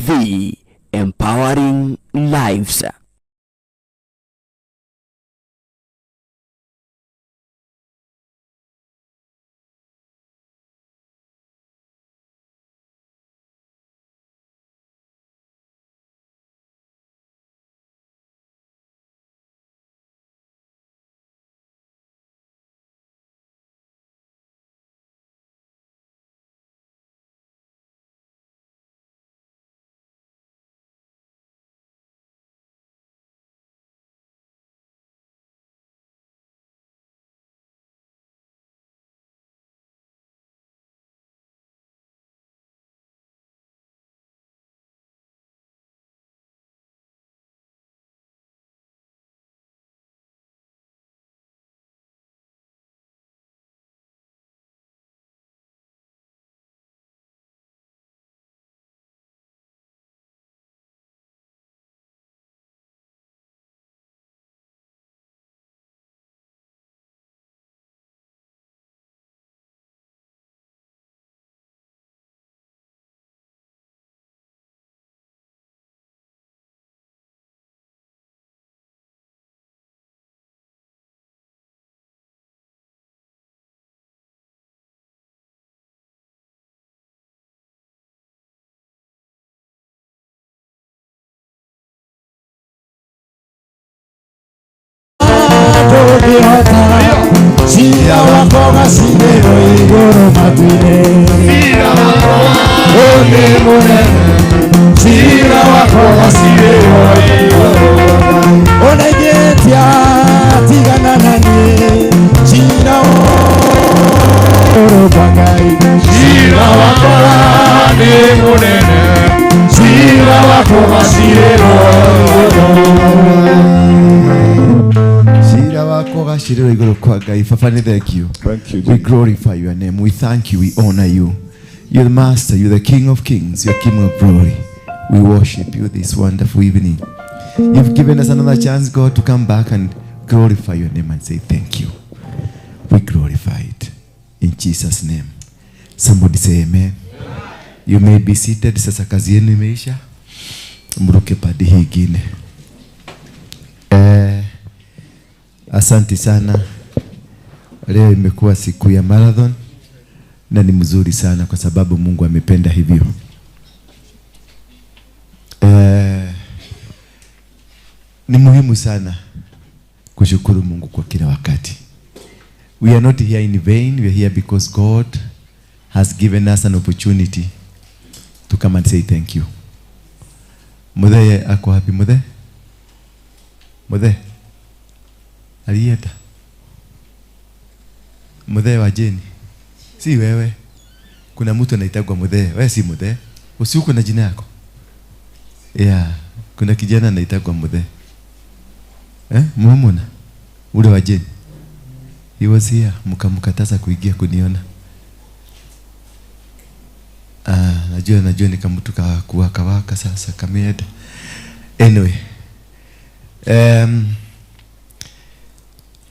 TV, empowering lives. Sira wako gasidero igoro matuine. Sira wako onde munene. Sira wako gasidero igoro matuine. Onegetia tigana nani. Sira wako bangai. Sira wako onde munene. Sira wako gasidero igoro matuine. Thank you. We glorify your name. We thank you. We honor you. You're the Master. You're the King of Kings. You're King of Glory. We worship you this wonderful evening. You've given us another chance, God, to come back and glorify your name and say thank you. We glorify it in Jesus' name. Somebody say amen. You may be seated. Sasa kazi yenu imeisha. Mruke padi higine. Asante sana. Leo imekuwa siku ya marathon na ni mzuri sana kwa sababu Mungu amependa hivyo. Ni muhimu sana kushukuru Mungu kwa kila wakati. We are not here in vain. We are here because God has given us an opportunity to come and say thank you. Mudhe ako happy mudhe? Mudhe? Alieta. Mudhe wa Jeni. Si wewe. Kuna mtu anaitagwa Mudhe. Wewe si Mudhe. Usiuko na jina yako. Yeah. Kuna kijana anaitagwa Mudhe. Muumuna. Ule wa Jeni. He was here. Mkamkataza kuingia kuniona. Najua ni kama mtu kawaka sasa kameenda. Anyway.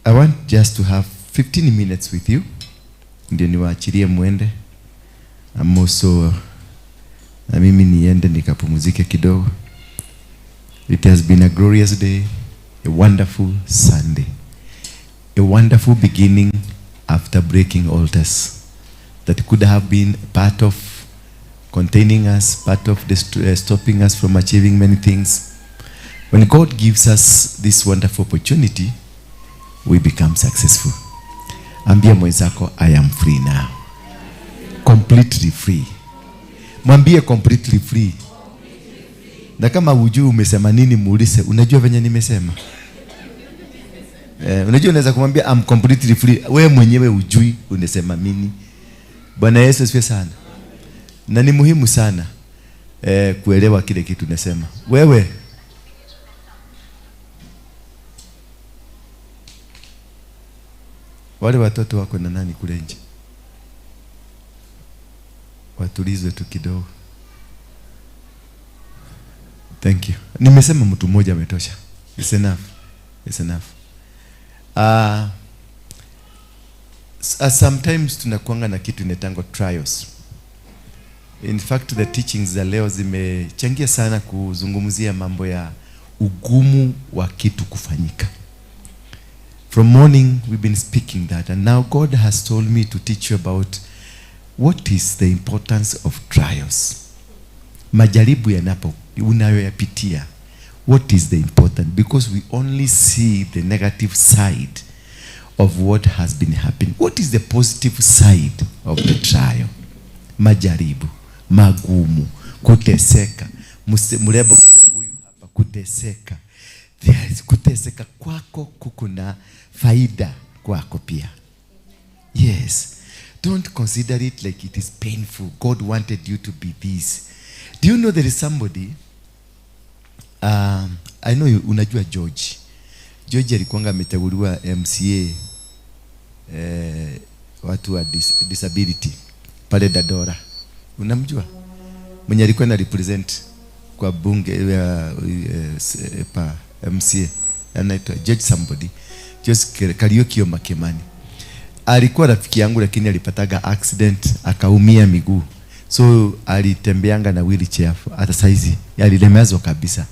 I want just to have 15 minutes with you. Ndio niwaachilie muende. I'm also na mimi niende nikapumzike kidogo. It has been a glorious day, a wonderful Sunday. A wonderful beginning after breaking altars that could have been part of containing us, part of stopping us from achieving many things. When God gives us this wonderful opportunity, we become successful. Ambia mwenzako, I am free now. Completely free. Mwambie completely free. Na kama hujui umesema nini muulize, unajua venye nimesema? Unajua unaweza kumwambia I'm completely free. Wewe mwenyewe hujui unasema nini. Bwana Yesu asifiwe sana. Na ni muhimu sana kuelewa kile kitu unasema. Wewe wale watoto wako na nani kule nje? Watulizwe tu kidogo. Thank you. Nimesema mtu mmoja ametosha. It's enough. It's enough. Sometimes tunakuanga na kitu inaitangwa trials. In fact, the teachings za leo zimechangia sana kuzungumzia mambo ya ugumu wa kitu kufanyika. From morning we've been speaking that, and now God has told me to teach you about what is the importance of trials. Majaribu yanapo unayoyapitia, what is the important, because we only see the negative side of what has been happening. What is the positive side of the trial? Majaribu, magumu, kuteseka, mrembo kama huyu hapa, kuteseka. Kuteseka kwako kukuna faida kwako pia. Yes. Don't consider it like it is painful. God wanted you to be this. Do you know there is somebody, I know unajua George. George alikuanga amechaguliwa MCA watu wa disability pale Dadora. Unamjua? Mwenye alikuwa na represent kwa bunge pa MCA. Anaitwa George somebody. George Kariokio Makemani. Alikuwa rafiki yangu lakini alipataga accident akaumia miguu. So alitembeanga na wheelchair hata saizi alilemezwa kabisa.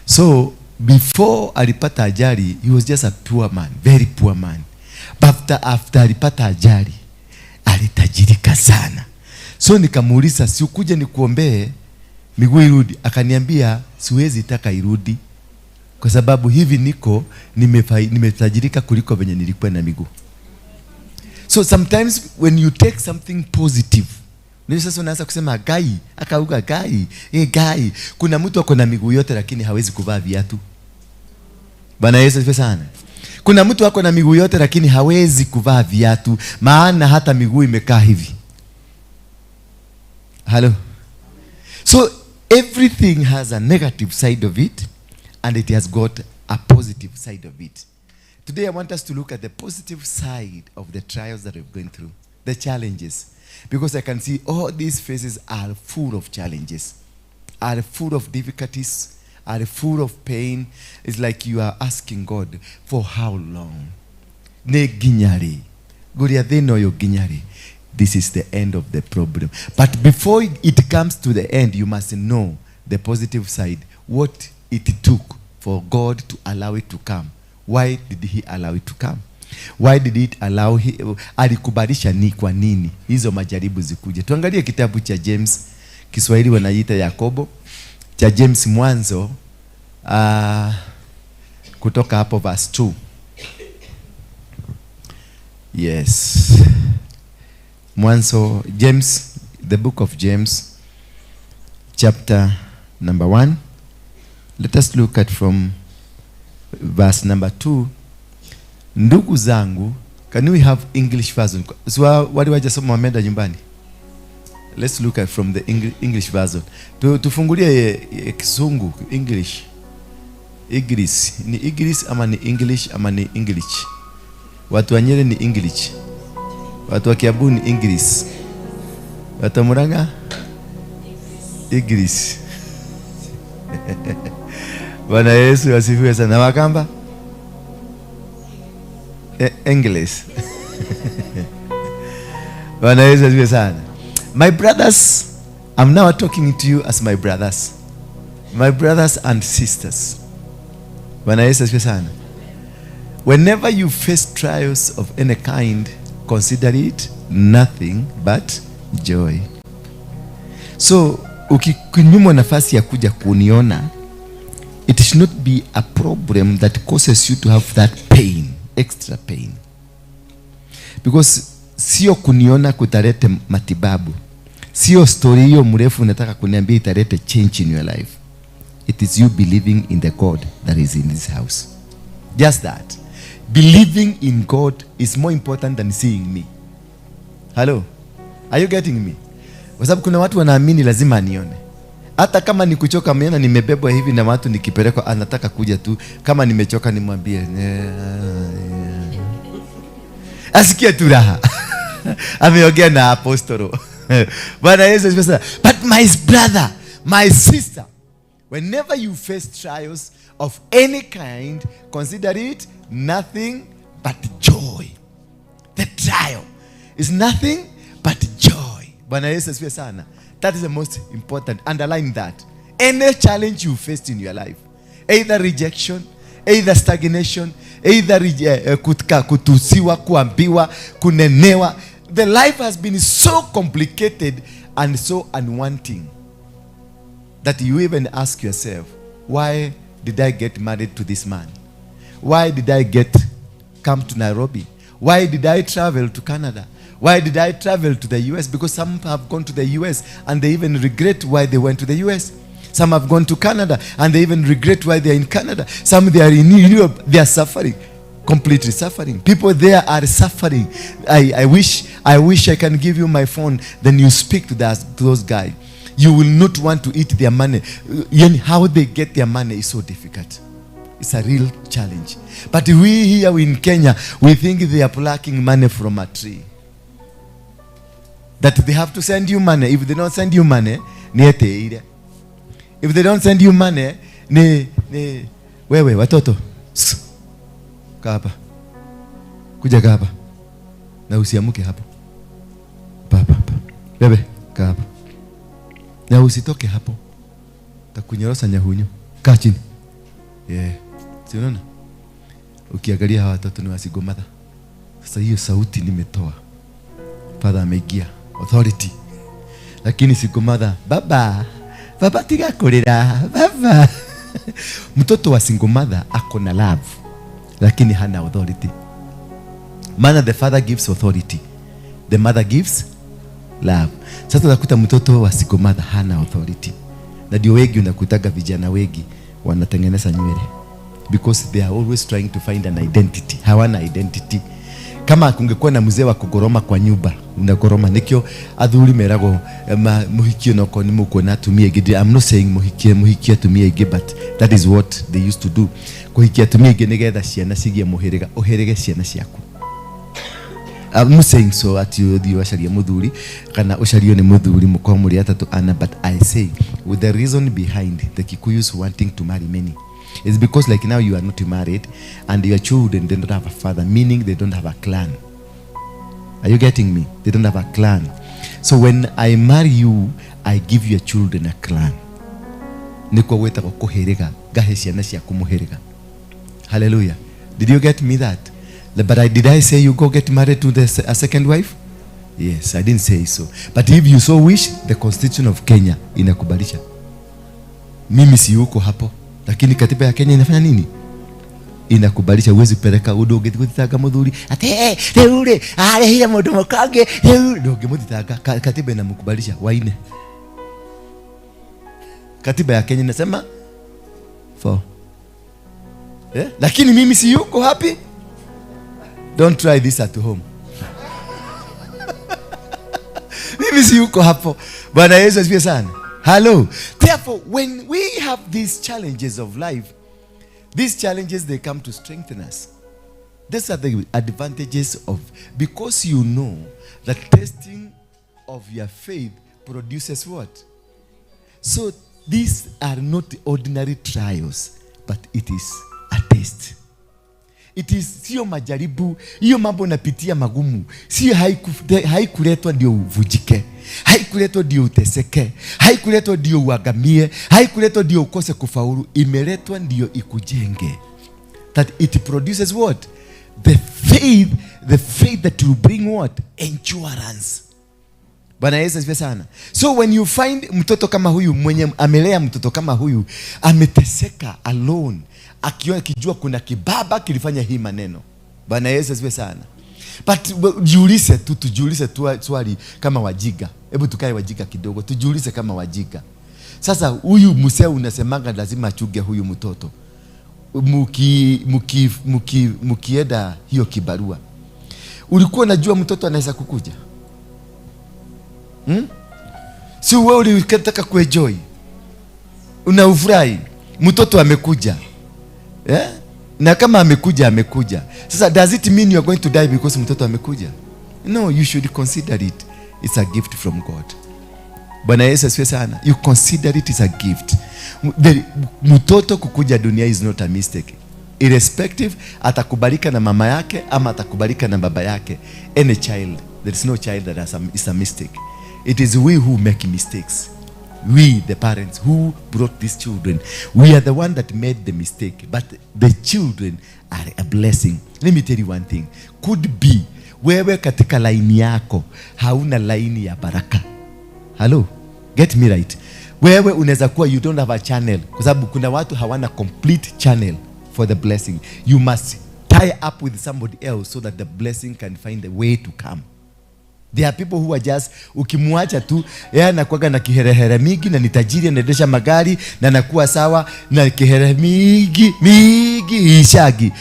So before alipata ajali, he was just a poor man, very poor man. But after alipata ajali, alitajirika sana. So nikamuuliza, si ukuje nikuombee miguu irudi? Akaniambia siwezi taka irudi kwa sababu hivi niko nimetajirika kuliko venye nilikuwa na miguu. So sometimes when you take something positive, ndio sasa unaanza kusema gai, akauga gai, gai. Kuna mtu ako na miguu yote lakini hawezi kuvaa viatu. Bwana Yesu asifiwe sana. Kuna mtu ako na miguu yote lakini hawezi kuvaa viatu, maana hata miguu imekaa hivi. Hello. So everything has a negative side of it and it has got a positive side of it. Today I want us to look at the positive side of the trials that we're going through, the challenges. Because I can see all these phases are full of challenges, are full of difficulties, are full of pain. It's like you are asking God, for how long? Ne ginyari. Guria deno yo ginyari. This is the end of the problem. But before it comes to the end, you must know the positive side. What it took for God to allow it to come. Why did he allow it to come? Why did it allow alikubalisha ni kwa nini hizo majaribu zikuje? Tuangalie kitabu cha James, Kiswahili wanaita Yakobo, cha James mwanzo kutoka hapo verse 2. Yes. Mwanzo, James, the book of James, chapter number 1. Let us look at from verse number 2. Ndugu zangu, can we have English version? So wali wajasoma wameenda nyumbani? Let's look at from the English version. Tufungulie Kisungu, English. English. Ni English ama ni English ama ni English? Watu wa Nyeri ni English. Watu wa Kiambu ni English. Watu wa Murang'a English. Bwana Yesu asifiwe sana. Wakamba English. Bwana Yesu asifiwe sana. My brothers, I'm now talking to you as my brothers. My brothers and sisters. Bwana Yesu asifiwe sana. Whenever you face trials of any kind, consider it nothing but joy. So, ukinyimwa nafasi ya kuja kuniona, it should not be a problem that causes you to have that pain, extra pain. Because sio kuniona kutalete matibabu. Sio story hiyo mrefu unataka kuniambia italete change in your life. It is you believing in the God that is in this house. Just that. Believing in God is more important than seeing me. Hello? Are you getting me? Kwa sababu kuna watu wanaamini lazima anione. Hata kama nikuchoka mimi nimebebwa hivi na watu nikipelekwa anataka kuja tu, kama nimechoka nimwambie asikia tu raha. Ameongea na apostolo. Bwana Yesu asifiwe. But my brother, my sister, whenever you face trials of any kind, consider it nothing but joy. The trial is nothing but joy. Bwana Yesu asifiwe sana. That is the most important. Underline that. Any challenge you faced in your life, either rejection, either stagnation, either kutusiwa, kuambiwa, kunenewa, the life has been so complicated and so unwanting that you even ask yourself, why did I get married to this man? Why did I come to Nairobi? Why did I travel to Canada? Why did I travel to the US? Because some have gone to the US and they even regret why they went to the US. Some have gone to Canada and they even regret why they are in Canada. Some they are in Europe, they are suffering, completely suffering. People there are suffering. I wish I can give you my phone, then you speak to those guys. You will not want to eat their money. How they get their money is so difficult. It's a real challenge. But we here in Kenya, we think they are plucking money from a tree. That they have to send you money. If they don't send you money, if they don't send you money, wewe watoto kaa hapa, kuja kaa hapa na usiamuke hapo. Papa bebe kaa hapa na usitoke hapo, takunyorosa nyahunyo. Kaa chini. Si unaona? Ukiangalia hawa watoto ni wasigo mother. Sasa hiyo sauti nimetoa. Father ameingia authority. Lakini sigo mother, baba tiga kurira, baba. Mtoto wa single mother ako na love, lakini hana authority. Maana the father gives authority, the mother gives love. Sasa unakuta mtoto wa single mother hana authority. Na ndio wengi unakutaga vijana wengi wanatengeneza nywele, because they are always trying to find an identity. Hawana identity. Kama kungekuwa na mzee wa kugoroma kwa nyumba, unagoroma nikyo athuri merago muhikio noko ni muko na tumie gidi. I'm not saying muhikio tumie gidi, but that is what they used to do. Kuhikia tumie gidi nigetha ciana cigie muhiriga, uherege ciana ciaku. I'm not saying so at you washaria muthuri kana ushario ni muthuri muko muri atatu ana, but I say with the reason behind the Kikuyus wanting to marry many is because like now you are not married and your children, they don't have a father, meaning they don't have a clan. Are you getting me? They don't have a clan. So when I marry you, I give your children a clan. Niko weta ko kuherega gahe ciana cia kumuherega. Hallelujah. Did you get me that? But did I say you go get married to a second wife? Yes, I didn't say so. But if you so wish, the constitution of Kenya inakubalisha. Mimi si yuko hapo, lakini katiba ya Kenya inafanya nini? Inakubalisha uwezi peleka udoge kutitaga muthuri ate reure hira mundu mukange doge mutitaga. Katiba inamkubalisha waine. Katiba ya Kenya inasema 4. Lakini mimi si yuko happy. Don't try this at home. Mimi si yuko hapo. Bwana Yesu asifiwe sana. Hello. Therefore, when we have these challenges of life, these challenges, they come to strengthen us. These are the advantages of, because you know that testing of your faith produces what? So these are not ordinary trials, but it is a test. It is sio majaribu, hiyo mambo napitia magumu. Sio haikuletwa ndio uvujike. Haikuletwa ndio uteseke. Haikuletwa ndio uangamie. Haikuletwa ndio ukose kufaulu. Imeletwa ndio ikujenge. That it produces what? The faith that will bring what? Endurance. Bwana Yesu asifiwe sana. So when you find mtoto kama huyu, mwenye amelea mtoto kama huyu, ameteseka alone, akijua kuna kibaba kilifanya hii maneno. Bwana Yesu asifiwe sana. But tujiulize tu swali kama wajiga. Hebu tukae wajiga kidogo. Tujiulize kama wajiga. Sasa huyu mzee unasemanga lazima achuge huyu mtoto. Mukienda hiyo kibarua, ulikuwa unajua mtoto anaweza kukuja? Si wewe ulikataka kuenjoy, unaufurahi mtoto amekuja, na kama amekuja. Sasa does it mean you are going to die because mtoto amekuja? No, you should consider it. It's a gift from God. Bwana Yesu asifiwe sana. You consider it is a gift. Mtoto kukuja dunia is not a mistake. Irrespective atakubalika na mama yake ama atakubalika na baba yake. Any child, there is no child that is a mistake. It is we who make mistakes. We, the parents who brought these children, we are the one that made the mistake, but the children are a blessing. Let me tell you one thing. Could be wewe katika laini yako hauna laini ya baraka. Hello, get me right. Wewe unaweza kuwa you don't have a channel, kwa sababu kuna watu hawana complete channel for the blessing. You must tie up with somebody else so that the blessing can find a way to come. There are people who are just, ukimwacha tu yeye anakuwa na kiherehere mingi na ni tajiri, anaendesha magari na anakuwa sawa na kiherehere mingi ishagi.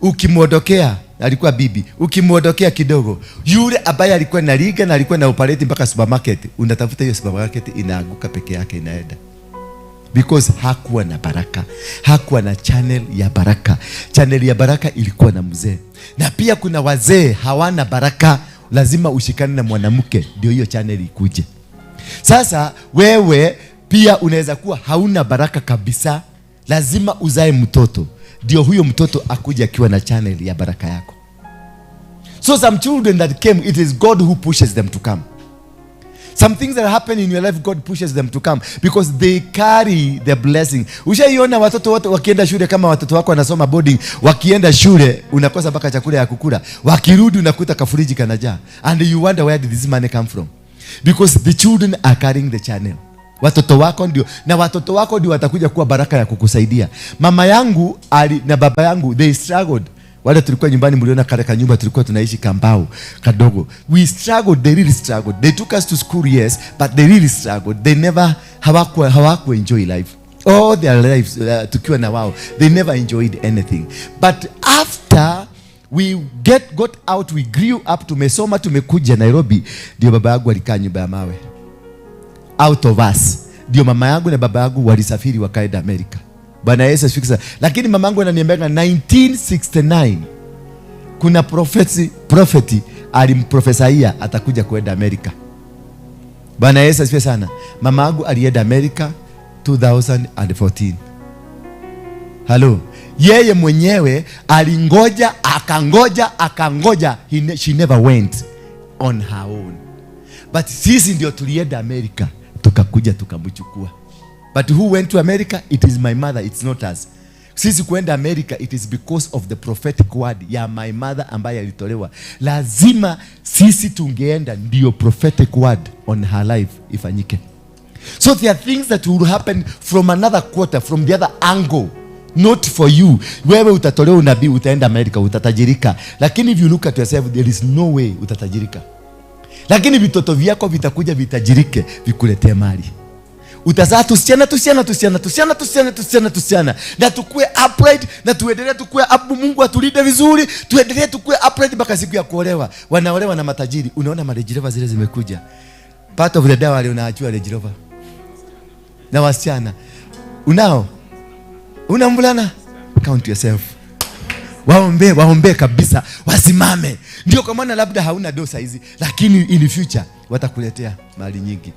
Ukimwondokea, alikuwa bibi, ukimwondokea kidogo, yule ambaye alikuwa na liga na alikuwa na operate mpaka supermarket, unatafuta hiyo supermarket inaanguka peke yake, inaenda. Because hakuwa na baraka, hakuwa na channel ya baraka. Channel ya baraka ilikuwa na mzee. Na pia kuna wazee hawana baraka, lazima ushikane na mwanamke ndio hiyo channel ikuje. Sasa wewe pia unaweza kuwa hauna baraka kabisa, lazima uzae mtoto ndio huyo mtoto akuje akiwa na channel ya baraka yako. So some children that came, it is God who pushes them to come. Some things that happen in your life, God pushes them to come because they carry the blessing. Ushaiona watoto wote wakienda shule, kama watoto wako wanasoma boarding, wakienda shule unakosa mpaka chakula ya kukula, wakirudi unakuta kafuriji kanajaa, and you wonder where did this money come from? Because the children are carrying the channel. Watoto wako ndio, na watoto wako ndio watakuja kuwa baraka ya kukusaidia. Mama yangu na baba yangu, they struggled. Wale tulikuwa nyumbani, mliona kale kanyumba tulikuwa tunaishi kambao kadogo. We struggled, they really struggled. They took us to school, yes, but they really struggled. They never hawaku enjoy life. All their lives tukiwa na wao, they never enjoyed anything. But after we got out, we grew up, tumesoma, tumekuja Nairobi, ndio baba yangu alikaa nyumba ya mawe. Out of us, ndio mama yangu na baba yangu walisafiri wakaenda Amerika. Bwana Yesu asifiwe. Lakini mama yangu ananiambia 1969 kuna prophet alimprofesaia atakuja kwenda Amerika. Bwana Yesu asifiwe sana. Mama yangu alienda Amerika 2014. Hello. Yeye mwenyewe alingoja, akangoja, she never went on her own. But sisi ndio tulienda Amerika, tukakuja tukamchukua. But who went to America? It is my mother, it's not us. Sisi kuenda America, it is because of the prophetic word ya my mother ambaye alitolewa. Lazima sisi tungeenda, ndio prophetic word on her life ifanyike. So there are things that will happen from another quarter, from the other angle, not for you. Wewe utatolewa unabii, utaenda America, utatajirika. Lakini if you look at yourself, there is no way utatajirika. Lakini vitoto vyako vitakuja vitajirike, vikuletee mali. Utazaa tusiana na tukue upright, na tuendelee tukue up. Mungu atulinde vizuri, tuendelee tukue upright mpaka siku ya kuolewa. Wanaolewa na matajiri. Unaona marejilova zile zimekuja, part of the day wale unaachua rejilova na wasichana. Una mvulana, count yourself. Waombe kabisa, wasimame. Ndio kwa maana labda hauna dosa hizi, lakini in future watakuletea mali nyingi.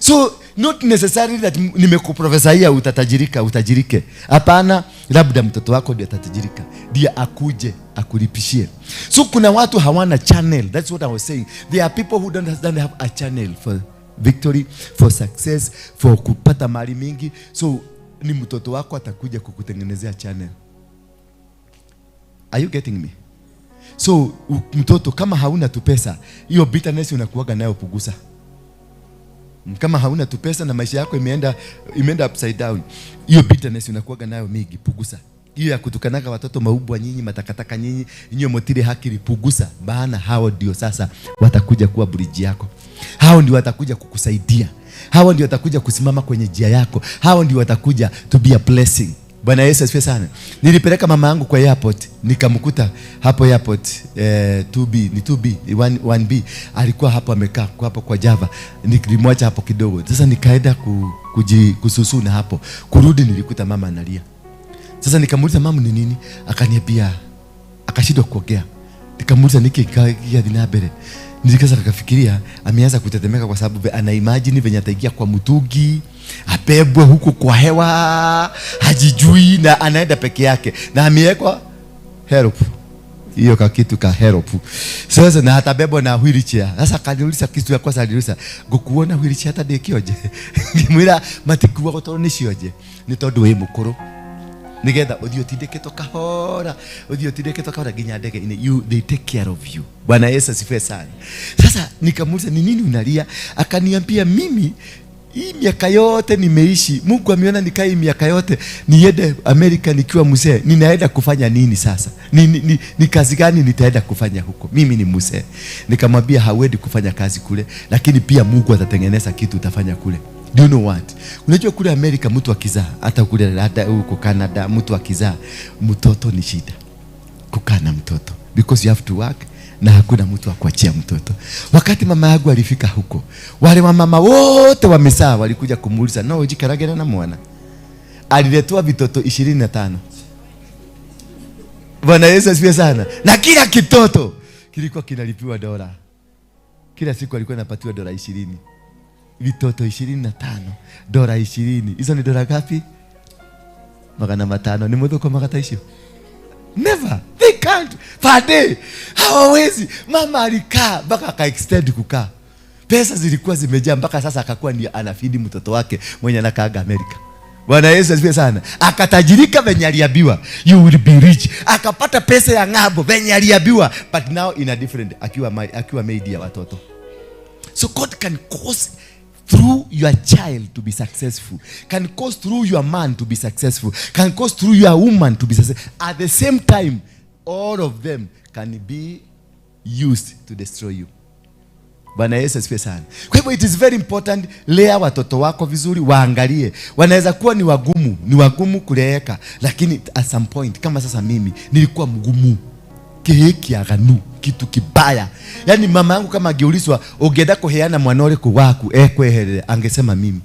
So not necessarily that nimekuprofesaia utajirike. Hapana, labda mtoto wako ndiye atatajirika, ndiye akuje akulipishie. So kuna watu hawana channel. That's what I was saying. There are people who don't have a channel for victory, for success, for kupata mali mingi. So ni mtoto wako atakuja kukutengenezea channel. Are you getting me? So mtoto kama hauna tu pesa, hiyo bitterness unakuaga nayo pugusa. Kama hauna tu pesa na maisha yako imeenda upside down, hiyo bitterness unakuaga nayo mingi, pugusa. Hiyo ya kutukanaka watoto maubwa nyinyi, matakataka nyinyi, inyo motiri haki, pugusa. Maana hao ndio sasa watakuja kuwa bridge yako. Hao ndio watakuja kukusaidia. Hao ndio watakuja kusimama kwenye njia yako. Hao ndio watakuja to be a blessing. Bwana Yesu asifiwe sana. Nilipeleka mama yangu kwa airport, nikamkuta hapo airport 2B, 1B. Alikuwa hapo amekaa hapo kwa Java. Nilimwacha hapo kidogo. Sasa nikaenda kususuna hapo. Kurudi nilikuta mama analia. Sasa nikamuuliza mama ni nini? Akaniambia, akashindwa kuongea. Nikamuuliza niki kia dinabere. Nilikaza nikafikiria ameanza kutetemeka kwa sababu ana imagine venye ataingia kwa mtungi, apebwe huko kwa hewa, hajijui na anaenda peke yake na amewekwa help. hiyo kakitu ka help. Sasa na hata bebo na wheelchair. Sasa kaniuliza kitu ya kwanza aliuliza, "Gukuona wheelchair hata dekioje?" Ngimwira matikuwa gotoro nicioje. Ni tondu wi mukuru. Nigetha uthio tindikito kahora, uthio tindikito kahora ginya ndege ine you they take care of you. Bwana Yesu asifiwe sana. Sasa nikamuuliza ni nini unalia? Akaniambia mimi hii miaka yote nimeishi, Mungu ameona nikae miaka yote niende Amerika nikiwa mzee, ninaenda kufanya nini sasa? Ni kazi gani nitaenda kufanya huko? Mimi ni mzee. Nikamwambia hauendi kufanya kazi kule, lakini pia Mungu atatengeneza kitu utafanya kule. Do you know what? Unajua kule Amerika mtu akizaa, hata kule hata huko Canada mtu akizaa, mtoto ni shida. Kukaa na mtoto because you have to work na hakuna mtu wa kuachia mtoto. Wakati mama yangu alifika huko, wale mama wote wamezaa walikuja kumuuliza, "No, ujikaragena na mwana." Aliletwa vitoto 25. Bwana Yesu asifiwe sana. Na kila kitoto kilikuwa kinalipiwa dola. Kila siku alikuwa anapatiwa dola 20. Vitoto 25, dola 20. Hizo ni dola ngapi? 500. Ni mtu kwa makata hiyo. Never. They can't. Per day. Hawawezi. Mama alikaa mpaka aka-extend kukaa. Pesa zilikuwa zimejaa mpaka sasa akakuwa ni anafidi mtoto wake mwenye anakaaga Amerika. Bwana Yesu asifiwe sana. Akatajirika venye aliambiwa, "You will be rich." Akapata pesa ya ng'ambo venye aliambiwa, but now in a different akiwa made ya watoto. So God can cause through your child to be successful, can cause through your man to be successful, can cause through your woman to be successful. At the same time, all of them can be used to destroy you. Bwana Yesu asifiwe sana. Kwa hivyo it is very important, lea watoto wako vizuri, waangalie. Wanaweza kuwa ni wagumu kuleweka, lakini at some point, kama sasa mimi nilikuwa mgumu. Kihiki aganu, kitu kibaya. Yaani mama yangu kama angeulizwa ungeenda kuheana mwanore kwa waku kweherere, angesema mimi.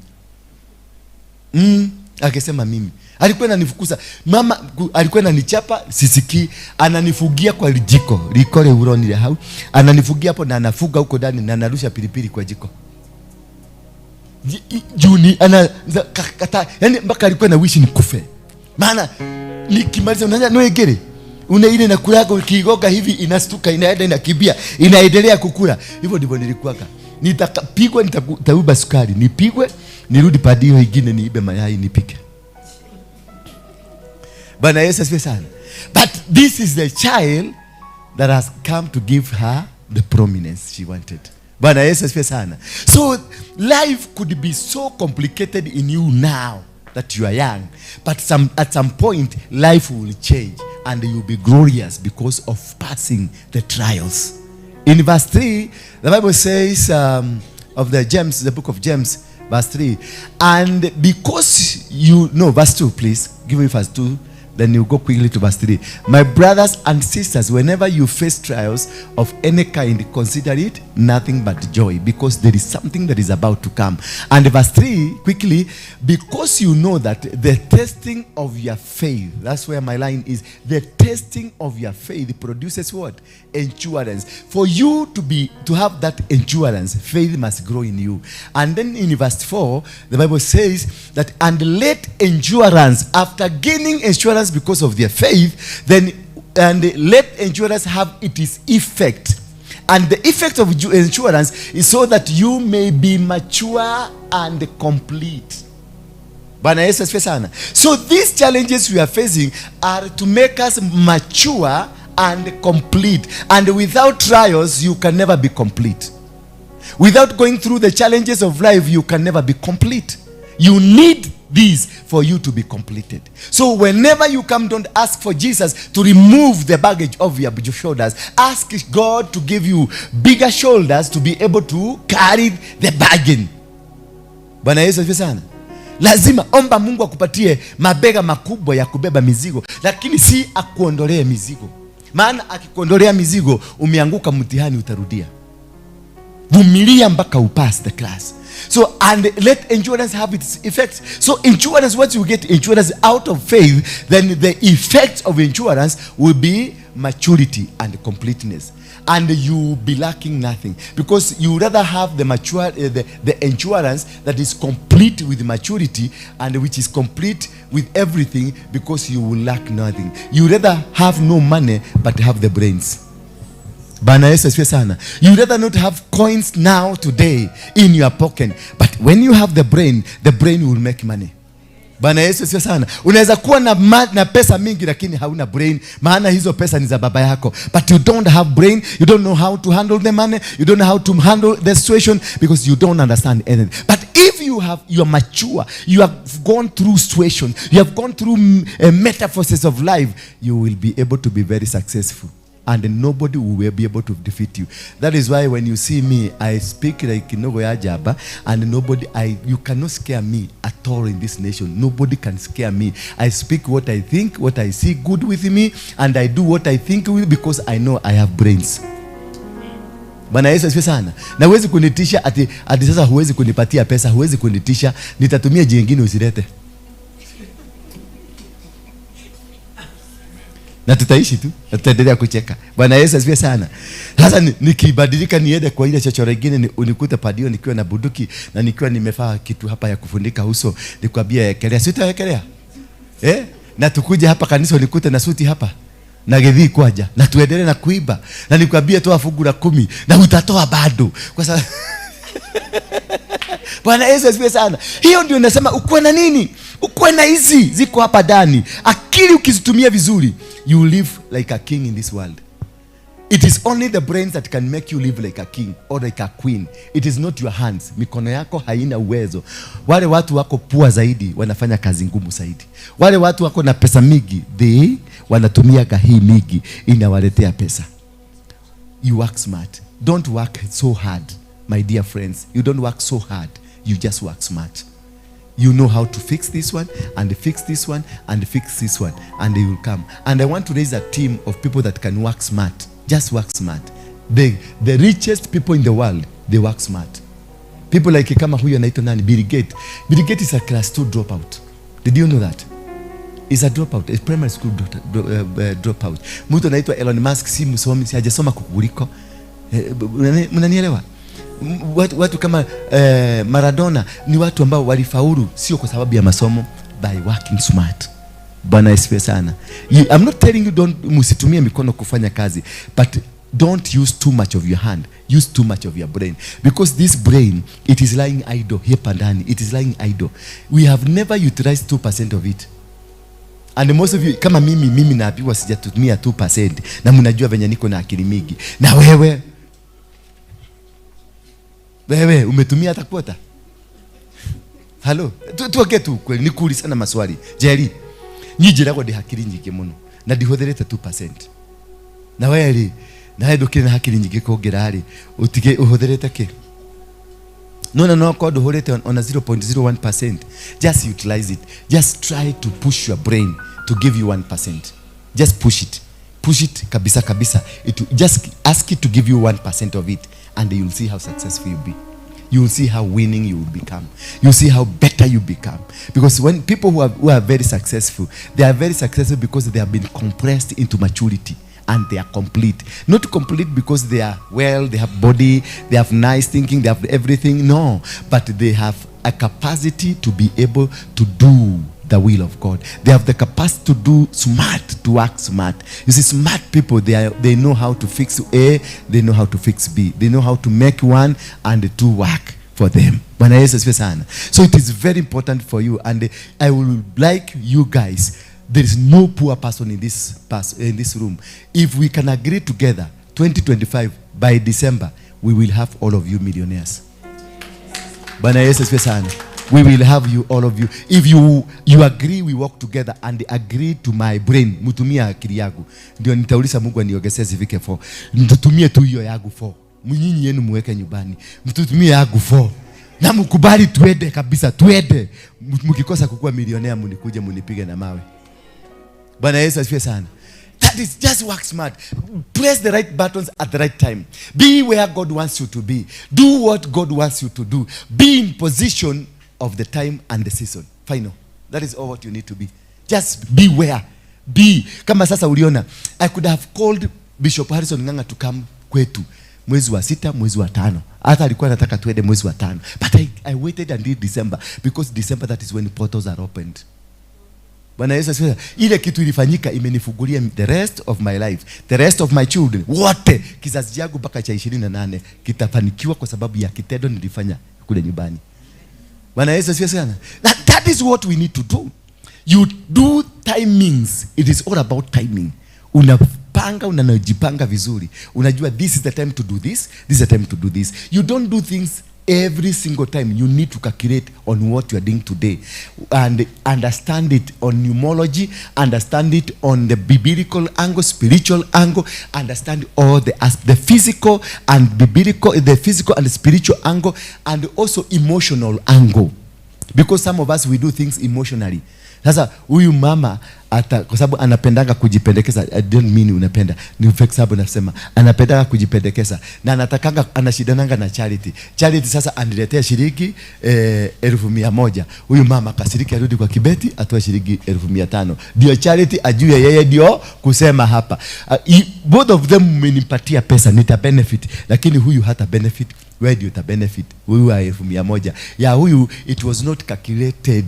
Angesema mimi. Alikuwa ananifukuza. Mama alikuwa ananichapa sisiki, ananifugia kwa jiko. Likole uroni ile hau. Ananifugia hapo na anafuga huko ndani na anarusha pilipili kwa jiko. Juni kata, yani mpaka alikuwa na wishi nikufe. Maana nikimaliza unaanza noegere. Una ile na kulaga kigoga hivi inastuka inaenda inakimbia inaendelea kukula. Hivyo ndivyo nilikuwaka. Nitapigwa nitauba sukari, nipigwe nirudi padio ingine niibe mayai nipike. Bwana Yesu asifiwe sana. But this is the child that has come to give her the prominence she wanted. Bwana Yesu asifiwe sana. So life could be so complicated in you now that you are young, but at some point life will change and you will be glorious because of passing the trials. In verse 3, the Bible says of the James, the book of James, verse 3, and because you know, verse 2, please give me verse 2. Then you go quickly to verse 3. My brothers and sisters, whenever you face trials of any kind, consider it nothing but joy, because there is something that is about to come. And verse 3, quickly, because you know that the testing of your faith, that's where my line is, the testing of your faith produces what? Endurance. For you to have that endurance, faith must grow in you. And then in verse 4, the Bible says that, and let endurance, after gaining endurance because of their faith, then and let endurance have its effect. And the effect of endurance is so that you may be mature and complete. Bwana Yesu asifiwe sana. So these challenges we are facing are to make us mature and complete. And without trials, you can never be complete. Without going through the challenges of life, you can never be complete. You need these for you to be completed. So whenever you come, don't ask for Jesus to remove the baggage of your shoulders. Ask God to give you bigger shoulders to be able to carry the burden. Bwana Yesu asifiwe sana. Lazima omba Mungu akupatie mabega makubwa ya kubeba mizigo, lakini si akuondolee mizigo. Maana akikuondolea mizigo, umeanguka mtihani utarudia. Vumilia mpaka upass the class. So, and let endurance have its effects. So endurance, once you get endurance out of faith, then the effects of endurance will be maturity and completeness, and you will be lacking nothing, because you rather have the endurance that is complete with maturity and which is complete with everything, because you will lack nothing. You rather have no money but have the brains. Bwana Yesu asifiwe sana. You rather not have coins now today in your pocket, but when you have the brain will make money. Bwana Yesu asifiwe sana. Unaweza kuwa na pesa mingi lakini hauna brain, maana hizo pesa ni za baba yako. But you don't have brain, you don't know how to handle the money, you don't know how to handle the situation, because you don't understand anything. But if you are mature, you have gone through situations, you have gone through metamorphoses of life, you will be able to be very successful. And nobody will be able to defeat you. That is why when you see me, I speak like Nogo Yajaba, and you cannot scare me at all in this nation. Nobody can scare me. I speak what I think, what I see good with me, and I do what I think with, because I know I have brains. Bwana Yesu asifiwe sana. Na huwezi kunitisha ati sasa huwezi kunipatia pesa, huwezi kunitisha, nitatumia jingine usilete. Na tutaishi tu, na tutaendelea kucheka. Bwana Yesu asifiwe sana. Sasa nikibadilika niende kwa ile chochoro nyingine, unikute padio nikiwa na bunduki na nikiwa nimevaa kitu hapa ya kufundika uso, nikwambia ekelea, sitaekelea. Na tukuje hapa kanisa unikute na suti hapa na gedhi kwaja, na tuendelee na kuiba, na nikwambia toa fungu la 10 na utatoa bado, kwa sababu Bwana Yesu asifiwe sana. Hiyo ndio nasema ukuwe na nini? Ukuwe na hizi ziko hapa ndani. Akili ukizitumia vizuri, you live like a king in this world. It is only the brains that can make you live like a king or like a queen. It is not your hands. Mikono yako haina uwezo. Wale watu wako pua zaidi wanafanya kazi ngumu zaidi. Wale watu wako na pesa mingi, wanatumia hii mingi inawaletea pesa. You work smart. Don't work so hard, my dear friends. You don't work so hard. You just work smart. You know how to fix this one, and fix this one, and fix this one, and they will come. And I want to raise a team of people that can work smart. Just work smart. The richest people in the world, they work smart. People like kama huyu anaitwa nani? Bill Gates. Bill Gates is a class 2 dropout. Did you know that? He's a dropout, a primary school dropout. Mtu anaitwa Elon Musk, si msomi, si hajasoma kukuliko. Mnanielewa? Watu kama Maradona ni watu ambao walifaulu sio kwa sababu ya masomo, by working smart. Bwana asifiwe sana. I'm not telling you don't msitumie mikono kufanya kazi, but don't use too much of your hand. Use too much of your brain, because this brain, it is lying idle hapa ndani. It is lying idle. We have never utilized 2% of it. And most of you, kama mimi naambiwa sijatumia 2%, na mnajua venye niko na akili mingi. Na wewe umetumia hata kwota? Halo, tuoke tu kweli, nikuuliza sana maswali. Jerry, nyijira kwa hakiri nyingi muno na ndihotherete 2%. Na wewe ndukire na hakiri nyingi kongera ri utige uhotherete ki? No kwa nduhorete on a 0.01%. Just utilize it. Just try to push your brain to give you 1%. Just push it. Push it kabisa. Just ask it to give you 1% of it, and you'll see how successful you'll be. You'll see how winning you will become. You'll see how better you become. Because when people who are very successful, they are very successful because they have been compressed into maturity, and they are complete. Not complete because they are well, they have body, they have nice thinking, they have everything. No, but they have a capacity to be able to do the will of God. They have the capacity to do smart, to work smart. You see, smart people, they know how to fix A, they know how to fix B. They know how to make 1 and 2 work for them. Bwana Yesu asifiwe sana. So it is very important for you, and I would like you guys, there is no poor person in this room. If we can agree together, 2025, by December, we will have all of you millionaires. Bwana Yesu asifiwe sana. We will have you, all of you. If you agree, we work together and agree to my brain. Mutumia akili yangu. Ndio nitauliza Mungu aniongezee zifike 4. Mtutumie tu hiyo yangu 4. Mnyinyi yenu muweke nyumbani. Mtutumie yangu 4. Na mkubali tuende kabisa, tuende. Mkikosa kukua milionea mnikuje munipige na mawe. Bwana Yesu asifiwe sana. That is just work smart. Press the right buttons at the right time. Be where God wants you to be. Do what God wants you to do. Be in position of the time and the season. Final. That is all what you need to be. Just be where B, kama sasa uliona, I could have called Bishop Harrison Ng'ang'a to come kwetu mwezi wa 6, mwezi wa 5. Hata alikuwa anataka tuende mwezi wa 5. But I waited until December, because December, that is when portals are opened. Bwana Yesu asifiwe. Ile kitu ilifanyika imenifungulia the rest of my life, the rest of my children, wote kizazi changu mpaka cha 28 kitafanikiwa kwa sababu ya kitendo nilifanya kule nyumbani. Bwana Yesu asifiwe sana. That is what we need to do. You do timings. It is all about timing. Unapanga, unajipanga vizuri. Unajua this is the time to do this, this is the time to do this. You don't do things every single time. You need to calculate on what you are doing today and understand it on numerology, understand it on the biblical angle, spiritual angle, understand all the physical and biblical, the physical and the spiritual angle, and also emotional angle, because some of us we do things emotionally. Sasa huyu mama kwa sababu anapendanga kujipendekeza, I don't mean unapenda, ni for example nasema anapendanga kujipendekeza na anatakanga, anashidananga na Charity. Charity sasa aniletea shilingi 1,100. Huyu mama kasiriki, arudi kwa kibeti atoa shilingi 1,500. Ndio Charity ajue yeye ndio kusema hapa. Both of them mmenipatia pesa, nita benefit, lakini huyu hata benefit. Where do you benefit? Huyu wa 1,100. Ya huyu it was not calculated.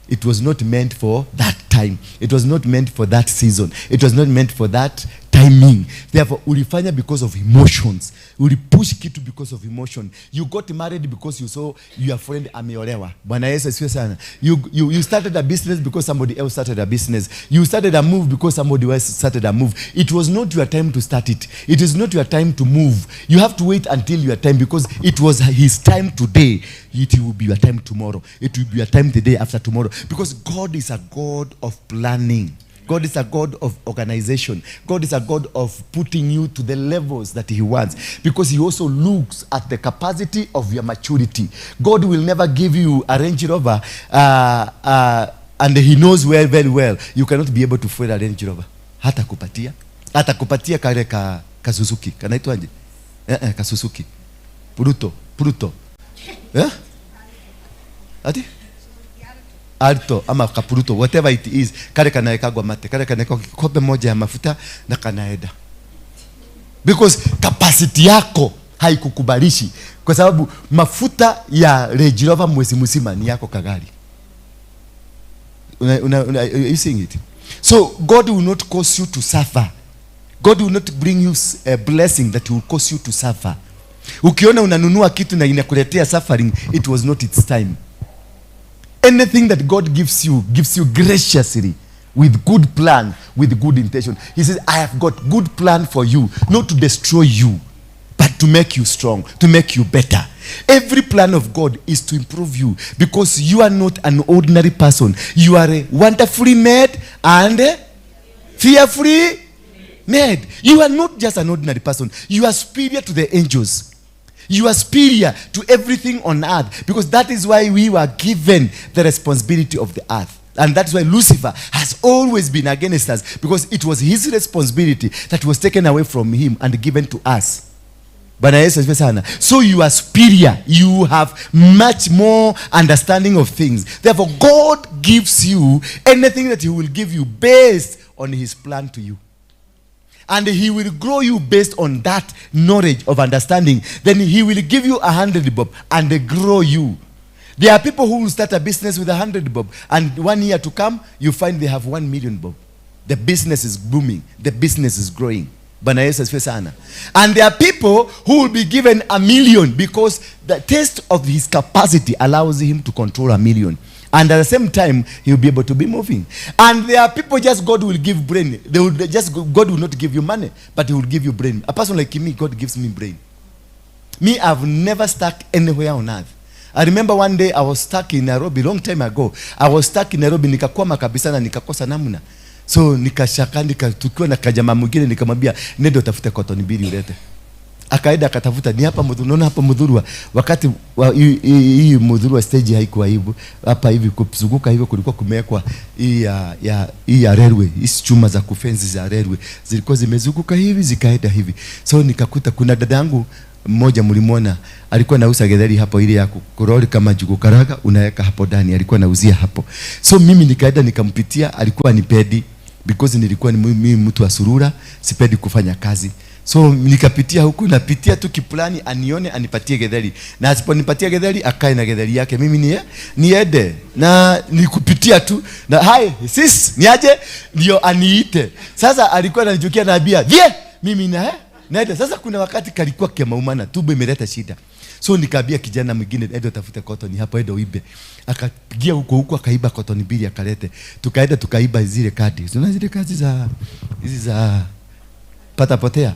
It was not meant for that time. It was not meant for that season. It was not meant for that timing. Therefore, ulifanya because of emotions. Ulipush kitu because of emotion. You got married because you saw your friend ameolewa. Bwana Yesu asifiwe sana. You started a business because somebody else started a business. You started a move because somebody else started a move. It was not your time to start it. It is not your time to move. You have to wait until your time, because it was his time today. It will be your time tomorrow. It will be your time the day after tomorrow. Because God is a God of planning. God is a God of organization. God is a God of putting you to the levels that he wants, because he also looks at the capacity of your maturity. God will never give you a Range Rover and he knows very well you cannot be able to afford a Range Rover. Hata kupatia kale ka Suzuki. Kanaitwaje? Ka Suzuki. Pluto. Ati? Alto ama Kapuruto, whatever it is, kale kanaekagwa mate, kale kanaekagwa kikombe moja ya mafuta na kanaeda. Because capacity yako haikukubalishi, kwa sababu mafuta ya Range Rover mwezi mzima ni yako kagari. You seeing it? So God will not cause you to suffer. God will not bring you a blessing that will cause you to suffer. Ukiona unanunua kitu na inakuletea suffering, it was not its time. Anything that God gives you graciously, with good plan, with good intention. He says, I have got good plan for you, not to destroy you, but to make you strong, to make you better. Every plan of God is to improve you, because you are not an ordinary person. You are a wonderfully made and fearfully made. You are not just an ordinary person. You are superior to the angels. You are superior to everything on earth, because that is why we were given the responsibility of the earth. And that's why Lucifer has always been against us, because it was his responsibility that was taken away from him and given to us. So you are superior. You have much more understanding of things. Therefore, God gives you anything that he will give you based on his plan to you. And he will grow you based on that knowledge of understanding. Then he will give you 100 bob and grow you. There are people who will start a business with 100 bob, and 1 year to come, you find they have 1 million bob. The business is booming. The business is growing. And there are people who will be given 1 million, because the taste of his capacity allows him to control 1 million. And at the same time, he will be able to be moving. And there are people just God will give brain. God will not give you money, but he will give you brain. A person like me, God gives me brain. Me, I've never stuck anywhere on earth. I remember one day I was stuck in Nairobi, long time ago. I was stuck in Nairobi, nikakwama kabisa na nikakosa namna. So nikashaka, tukiwa na kajama mwingine, nikamwambia nenda utafute cotton bili ulete. Akaenda akatafuta, ni hapa Mudhurwa, unaona hapa Mudhurwa, wakati hii Mudhurwa stage haikuwa hivyo, hapa hivi kuzunguka hivyo kulikuwa kumewekwa hii ya railway, hizi chuma za kufenzi za railway zilikuwa zimezunguka hivi zikaenda hivi. So nikakuta kuna dada yangu mmoja mlimwona, alikuwa anauza getheri hapo, ile ya kuroli kama jugu karaga unaweka hapo ndani, alikuwa anauzia hapo. So mimi nikaenda nikampitia, alikuwa ni pedi because nilikuwa ni mimi mtu wa surura, sipendi kufanya kazi. So nikapitia huku, napitia tu kiplani anione anipatie getheri. Na asiponipatia getheri akae na getheri yake. Mimi niende na nikupitia tu. Na hai sis niaje ndio aniite. Sasa alikuwa ananichukia naambia, "Vie, mimi naenda." Sasa kuna wakati kalikuwa kimaumana, tumbo imeleta shida. So nikaambia kijana mwingine, "Endo tafute cotton hapo, endo ibe." Akapigia huko akaiba cotton mbili akalete. Tukaenda tukaiba zile kadi. Unaona zile kazi za hizi za pata potea.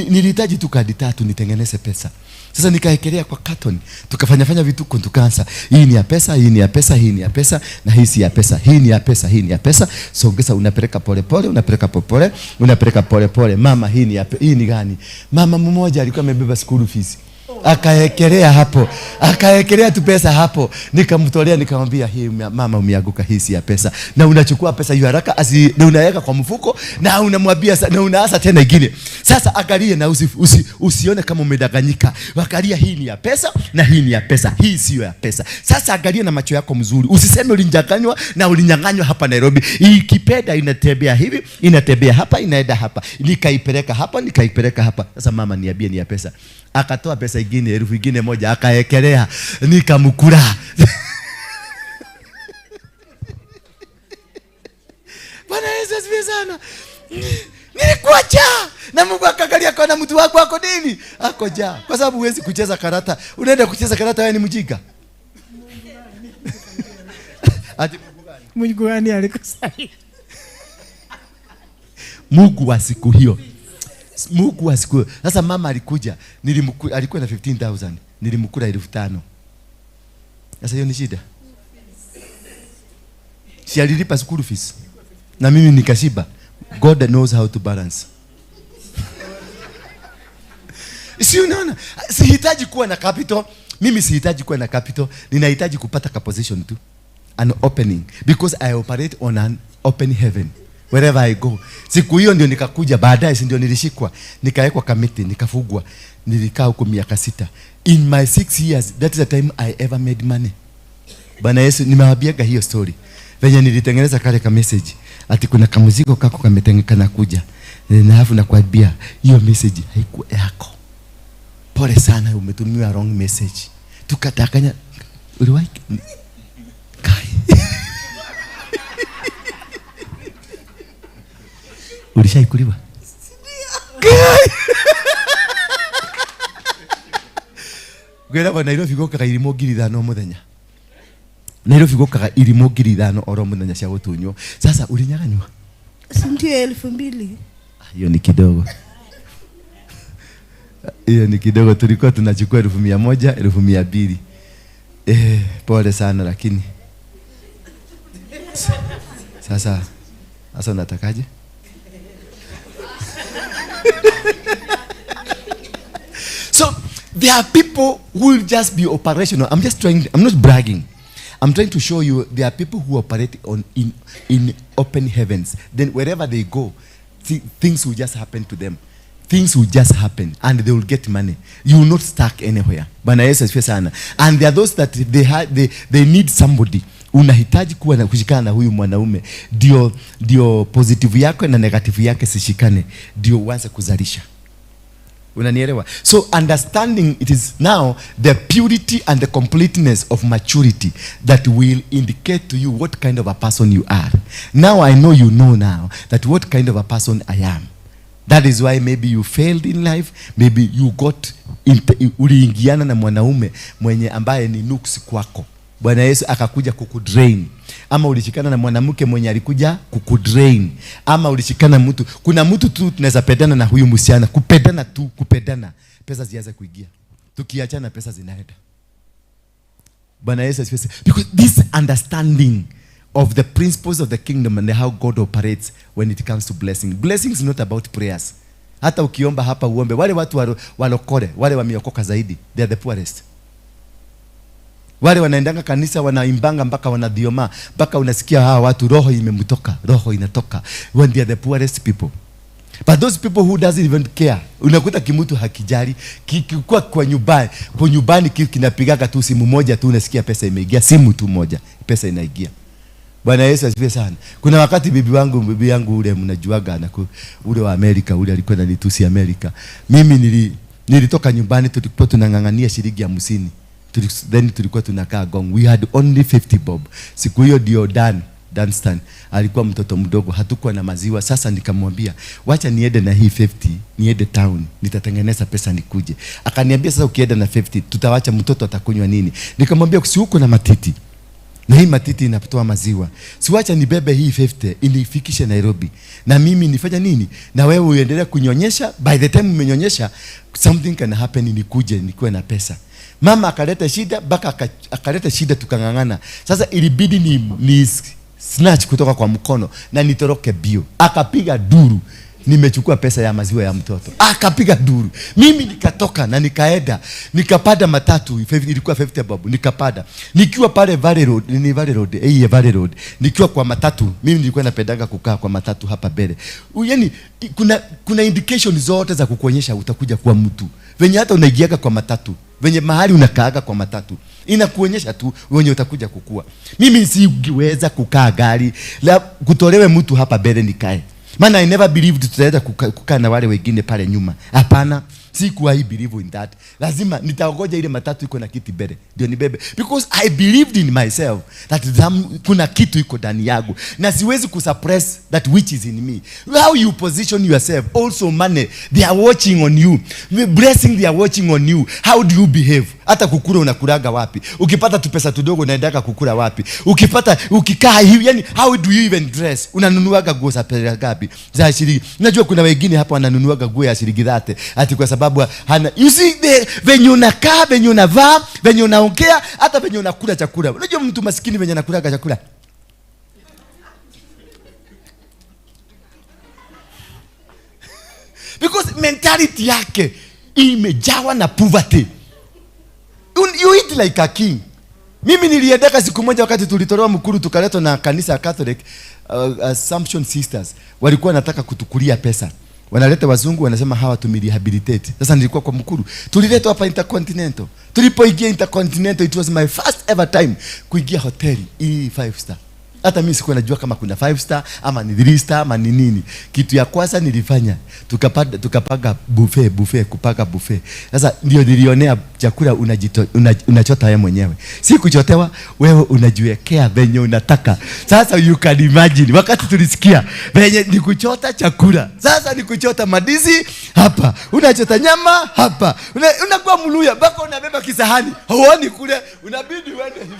Nilihitaji tu kadi 3 nitengeneze pesa. Sasa nikaekelea kwa carton. Tukafanya vituko tukaanza. Hii ni ya pesa, hii ni ya pesa, hii ni ya pesa na hii si ya pesa. Hii ni ya pesa, hii ni ya pesa. Songeza unapeleka pole pole, unapeleka pole, unapeleka pole pole. Mama hii ni gani? Mama mmoja alikuwa amebeba school fees. Akaekelea hapo. Akaekelea tu pesa hapo. Nikamtolea nikamwambia, "Hii mama umeanguka, hii si ya pesa." Na unachukua pesa hiyo haraka na unaweka kwa mfuko na unamwambia na unaanza tena ingine. Sasa angalia na usione kama umedanganyika. Angalia hii ni ya pesa na hii ni ya pesa. Hii sio ya pesa. Sasa angalia na macho yako mzuri. Usiseme ulinyang'anywa na ulinyang'anywa hapa Nairobi. Ikipenda inatembea hivi, inatembea hapa, inaenda hapa. Nikaipeleka hapa, nikaipeleka hapa. Sasa mama niambie ni ya pesa. Akatoa pesa ingine, 1000 ingine moja akaekelea, nikamkula. Bwana Yesu asifiwe sana. Nilikuacha na Mungu akaangalia kwa mtu wako ako nini? Ako jaa. Kwa sababu huwezi kucheza karata. Unaenda kucheza karata wewe ni mjinga. Ati Mungu gani alikusaidia? Mungu wa siku hiyo. Mungu wa siku. Sasa mama alikuja, alikuwa na 15,000. Nilimkula 5,000. Sasa hiyo ni shida. Si alilipa school fees. Na mimi nikashiba. God knows how to balance. Si unaona? Sihitaji kuwa na capital. Mimi sihitaji kuwa na capital. Ninahitaji kupata ka position tu. An opening. Because I operate on an open heaven. Wherever I go. Siku hiyo ndio nikakuja, baadaye ndio nilishikwa, nikawekwa kamiti, nikafugwa. Nilikaa huko miaka 6. In my 6 years, that is the time I ever made money. Bwana Yesu, nimewaambiaga hiyo story. Venye nilitengeneza kale ka message. Ati kuna kamuziko kako kametengekana kuja. Na hafu nakwambia, hiyo message haikuwa yako. Pole sana umetumiwa wrong message. Tukatakanya uliwahi kai. Ulishaikuliwa? Gwera ba Nairobi gokaga irimo 5,000 muthenya. Nairobi gokaga irimo 5,000 oro muthenya cia gutunywo. Sasa ulinyaganywa? Ndio 2,000. Hiyo ni kidogo. Hiyo ni kidogo, tulikuwa tunachukua 1,100, 2,000. Pole sana lakini. Sasa unatakaje? So there are people who will just be operational. I'm not bragging. I'm trying to show you there are people who operate in open heavens. Then wherever they go, things will just happen to them. Things will just happen and they will get money. You will not stuck anywhere. Bwana Yesu asifiwe sana. And there are those that they need somebody. Unahitaji kuwa na kushikana na huyu mwanaume ndio positive yako na negative yake sishikane, ndio uanze kuzalisha. Unanielewa? So understanding it is now the purity and the completeness of maturity that will indicate to you what kind of a person you are. Now I know you know now that what kind of a person I am. That is why maybe you failed in life, maybe you got uliingiana na mwanaume mwenye ambaye ni nuksi kwako. Bwana Yesu akakuja kukudrain. Ama ulishikana na mwanamke mwenye alikuja kukudrain. Ama ulishikana mtu, kuna mtu tu tunaweza pedana na huyu msichana, kupedana. Pesa zianze kuingia. Tukiachana pesa zinaenda. Bwana Yesu asifiwe. Because this understanding of the principles of the kingdom and how God operates when it comes to blessing. Blessing is not about prayers. Hata ukiomba hapa uombe, wale watu walokole, wale wameokoka zaidi, they are the poorest. Wale wanaendanga kanisa wanaimbanga mpaka wanadioma, mpaka unasikia hawa watu roho imemtoka, roho inatoka. When they are the poorest people. But those people who doesn't even care, unakuta kimutu hakijali, kwa nyumbani kinapigaga tu simu moja tu unasikia pesa imeingia, simu tu moja, pesa inaingia. Bwana Yesu asifiwe sana. Kuna wakati bibi yangu ule mnajuaga na ule wa Amerika ule alikuwa ananitusi Amerika. Mimi nilitoka nyumbani, tulikuwa tunangangania shilingi 50. Then tulikuwa tunakaa Gong. We had only 50 bob. Siku hiyo ndio Dunstan alikuwa mtoto mdogo, hatukuwa na maziwa. Sasa nikamwambia wacha niende na hii 50, niende town, nitatengeneza pesa nikuje. Akaniambia sasa ukienda na 50 tutawacha mtoto atakunywa nini? Nikamwambia si uko na matiti, na hii matiti inatoa maziwa, siwacha nibebe hii 50 inifikishe Nairobi, na mimi nifanya nini na wewe uendelee kunyonyesha. By the time umenyonyesha something can happen, nikuje nikuwe na pesa. Mama akaleta shida, baka akaleta shida, tukangangana. Sasa ilibidi ni snatch kutoka kwa mkono na nitoroke bio. Akapiga duru, nimechukua pesa ya maziwa ya mtoto. Akapiga duru, mimi nikatoka na nikaenda, nikapada matatu, ilikuwa 50 bob, nikapada. Nikiwa pale Valley Road, nikiwa kwa matatu, mimi nilikuwa napendanga kukaa kwa matatu hapa mbele. Yaani kuna indication zote za kukuonyesha utakuja kuwa mtu. Venye hata unaigiaga kwa matatu, venye mahali unakaaga kwa matatu, inakuonyesha tu wenye utakuja kukua. Mimi siweza kukaa gari la kutolewe mtu hapa mbele nikae. Maana I never believed tutaweza kukaa na wale wengine pale nyuma. Hapana, sikuwa believe in that. Lazima nitaongoja ile matatu iko na kiti mbele ndio nibebe, because I believed in myself that kuna kitu iko ndani yangu na siwezi kusuppress that which is in me. How you position yourself, also money they are watching on you, blessing they are watching on you. How do you behave? Hata kukula unakulaga wapi? Ukipata tu pesa tudogo unaendaka kukula wapi? Ukikaa hivi, yani how do you even dress? Unanunuaga nguo za pesa ngapi? Za shilingi. Unajua kuna wengine hapa wananunuaga nguo ya shilingi 30 ati kwa sababu hana, you see venye unakaa, venye unavaa, venye unaongea, hata venye unakula chakula. Unajua mtu maskini venye anakulaga chakula, because mentality yake imejawa na poverty. You eat like a king. Mimi niliendeka siku moja wakati tulitolewa Mkuru tukaletwa na kanisa Catholic, Assumption Sisters. Walikuwa nataka kutukulia pesa. Wanaleta wazungu wanasema hawa tumirehabilitate. Sasa nilikuwa kwa Mkuru. Tuliletwa hapa Intercontinental. Tulipoingia Intercontinental, it was my first ever time kuingia hoteli hii 5 star. Hata mimi sikuwa najua kama kuna 5 star ama ni 3 star ama ni nini. Kitu ya kwanza nilifanya, tukapaga buffet, kupaga buffet. Sasa ndio nilionea chakula unachota wewe mwenyewe. Si kuchotewa, wewe unajiwekea venye unataka. Sasa you can imagine wakati tulisikia venye ni kuchota chakula. Sasa ni kuchota madizi hapa, unachota nyama hapa. Unakuwa mluya baka unabeba kisahani. Huoni kule, unabidi uende hivi.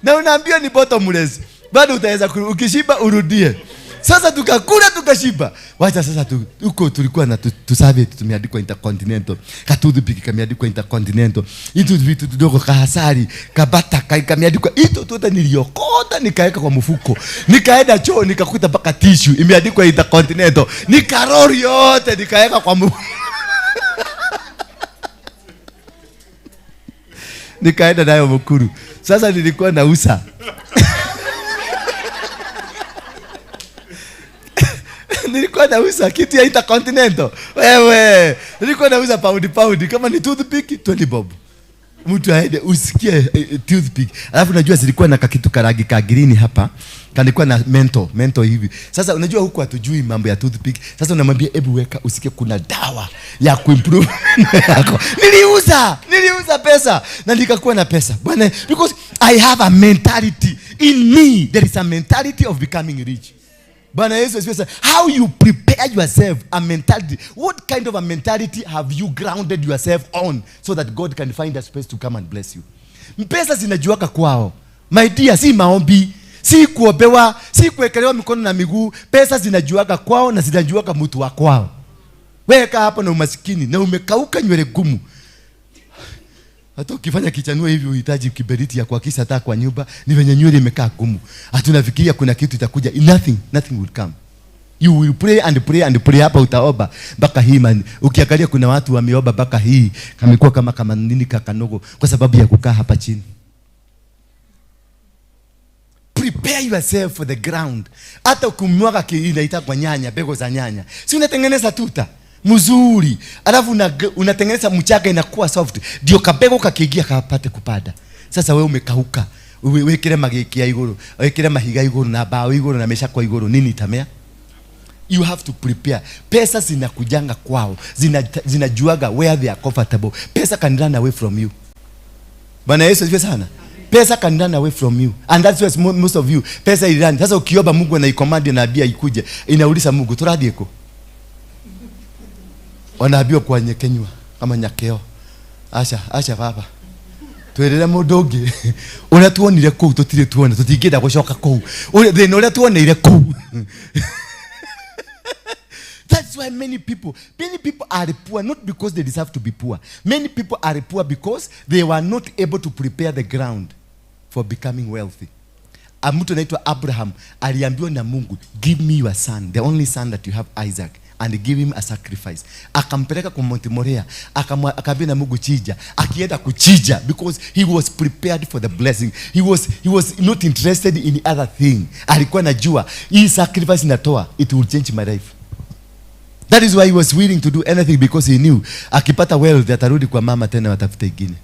Na unaambia ni bottomless. Bado utaweza ukishiba urudie. Sasa tukakula tukashiba. Wacha sasa huko tulikuwa na tusabe tumeandikwa Intercontinental. Katudu piki kameandikwa Intercontinental. Hizo vitu tudogo kahasari, kabata kameandikwa. Hizo tuta niliokota nikaeka kwa mfuko. Nikaenda choo nikakuta paka tissue imeandikwa Intercontinental. Nikarori yote nikaeka kwa mfuko. Nikaenda nayo Mkuru. Sasa nilikuwa nauza. Nilikuwa nauza kitu ya Intercontinental. Wewe, nilikuwa nauza pound kama ni toothpick 20 bob. Mtu aende usikie toothpick. Alafu unajua zilikuwa na kitu karagi ka green hapa. Kanikuwa na mento hivi. Sasa unajua huko hatujui mambo ya toothpick. Sasa unamwambia hebu weka usikie kuna dawa ya kuimprove yako. Niliuza pesa na nikakuwa na pesa. Bwana, because I have a mentality in me. There is a mentality of becoming rich. Bwana Yesu asifiwe. How you prepare yourself, a mentality. What kind of a mentality have you grounded yourself on so that God can find a space to come and bless you? Pesa zinajuaka kwao. My dear, si maombi, si kuobewa, si kuwekelewa mikono na miguu. Pesa zinajuaka kwao na zinajuaka mtu wa kwao. Weka hapa na umasikini na umekauka nywele gumu. Hata ukifanya kichanua hivi uhitaji kiberiti ya kuhakisha hata kwa nyumba, ni venye nywele imekaa gumu. Hatunafikiria kuna kitu itakuja. Nothing will come. You will pray and pray and pray, hapa utaomba mpaka hii man. Ukiangalia kuna watu wameomba mpaka hii kamekuwa kama nini kakanogo kwa sababu ya kukaa hapa chini. Prepare yourself for the ground. Hata ukimwaga inaita kwa nyanya, bego za nyanya. Si unatengeneza tuta. mzuri, alafu unatengeneza mchanga inakuwa soft, ndio kabego kakiingia kapate kupanda. Sasa wewe umekauka, wekere magikia iguru, wekere mahiga iguru na bao iguru na mesha kwa iguru, nini itamea? You have to prepare. Pesa zinakujanga kwao, zinajuaga where they are comfortable. Pesa can run away from you. Bwana Yesu asifiwe sana. Pesa can run away from you, and that's why most of you pesa ilirani. Sasa ukiomba Mungu na ikomandi na bia ikuje, inauliza Mungu turadhieko, wanaambiwa kwa nyekenywa kama nyakeo. Acha baba twerere mundogi ura tuonire ku tutire tuone tutingenda gucoka ku thina ura tuoneire ku. That's why many people are poor not because they deserve to be poor. Many people are poor because they were not able to prepare the ground for becoming wealthy. Mtu anaitwa Abraham aliambiwa na Mungu, give me your son, the only son that you have, Isaac, and give him a sacrifice. Akampeleka kwa Mount Moriah, akaambia na Mungu chija, akienda kuchija because he was prepared for the blessing. He was not interested in other thing. Alikuwa anajua hii sacrifice natoa, it will change my life. That is why he was willing to do anything, because he knew akipata wealth atarudi kwa mama tena watafuta ingine.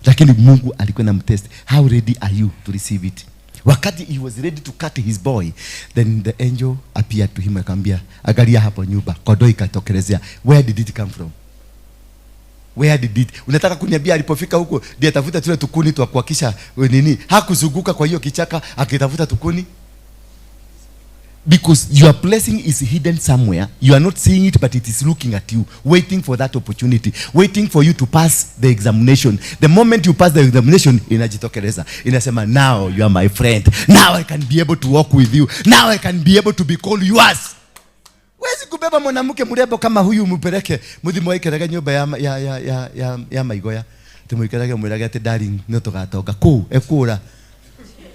Lakini Mungu alikuwa na mtest. How ready are you to receive it? Wakati he was ready to cut his boy, then the angel appeared to him, akamwambia angalia hapo nyumba, kondoo ikatokelezea. Where did it come from? Where did it? Unataka kuniambia alipofika huko ndiye atafuta tule tukuni tu kuhakisha nini? Hakuzunguka kwa hiyo kichaka akitafuta tukuni? Because your blessing is hidden somewhere. You are not seeing it, but it is looking at you, waiting for that opportunity, waiting for you to pass the examination. The moment you pass the examination, inajitokeleza. Inasema, now you are my friend. Now I can be able to walk with you. Now I can be able to be called yours. Wezi kubeba mwanamke mrembo kama huyu mpeleke muthimwaikerega nyumba ya maigoya. Tumuikerage mwirage ati darling no tugatoka ku ekura.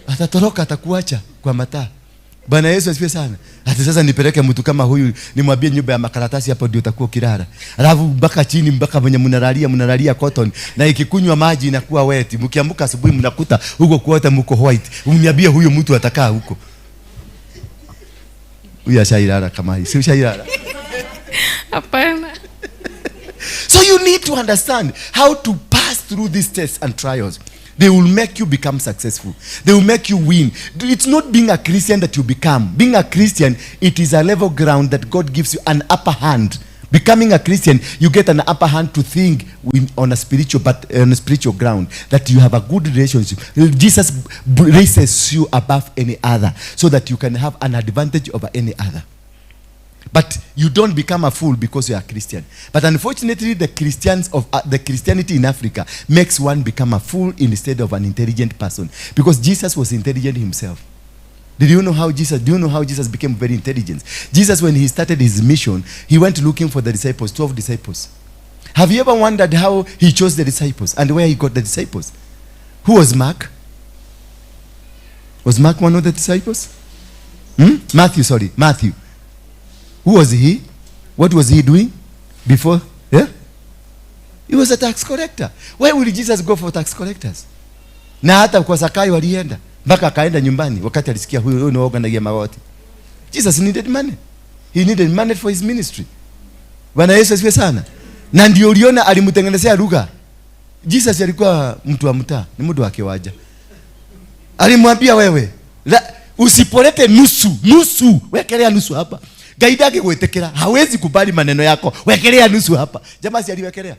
Atatoroka, atakuacha kwa mataa. Bwana Yesu asifiwe sana. Hata sasa nipeleke mtu kama huyu nimwambie nyumba ya makaratasi hapo ndio utakuwa kirara. Alafu mpaka chini mpaka mwenye mnalalia cotton na ikikunywa maji inakuwa wet. Mkiamka asubuhi mnakuta huko kuota mko white. Umniambie huyo mtu atakaa huko. Huyu ashairara kama hii. Si ushairara? Hapana. So you need to understand how to pass through these tests and trials. They will make you become successful. They will make you win. It's not being a Christian that you become. Being a Christian, it is a level ground that God gives you an upper hand. Becoming a Christian, you get an upper hand to think on a spiritual ground, that you have a good relationship. Jesus raises you above any other so that you can have an advantage over any other. But you don't become a fool because you are a Christian. But unfortunately, the Christianity in Africa makes one become a fool instead of an intelligent person, because Jesus was intelligent himself. Do you know how Jesus became very intelligent? Jesus, when he started his mission, he went looking for the disciples, 12 disciples. Have you ever wondered how he chose the disciples and where he got the disciples? Who was Mark? Was Mark one of the disciples? Matthew. Who was he? What was he doing before? Yeah? He was a tax collector. Why would Jesus go for tax collectors? Na hata kwa Zakayo walienda, mpaka akaenda nyumbani wakati alisikia huyo ni waoga na magoti. Jesus needed money. He needed money for his ministry. Bwana Yesu asifiwe sana. Na ndio uliona alimtengenezea lugha. Jesus alikuwa mtu wa mtaa, ni mtu wake waja. Alimwambia wewe, usipolete nusu, wekelea nusu hapa. Gaidage kuetekera, hawezi kubali maneno yako. Wekelea nusu hapa. Jamaa si aliwekelea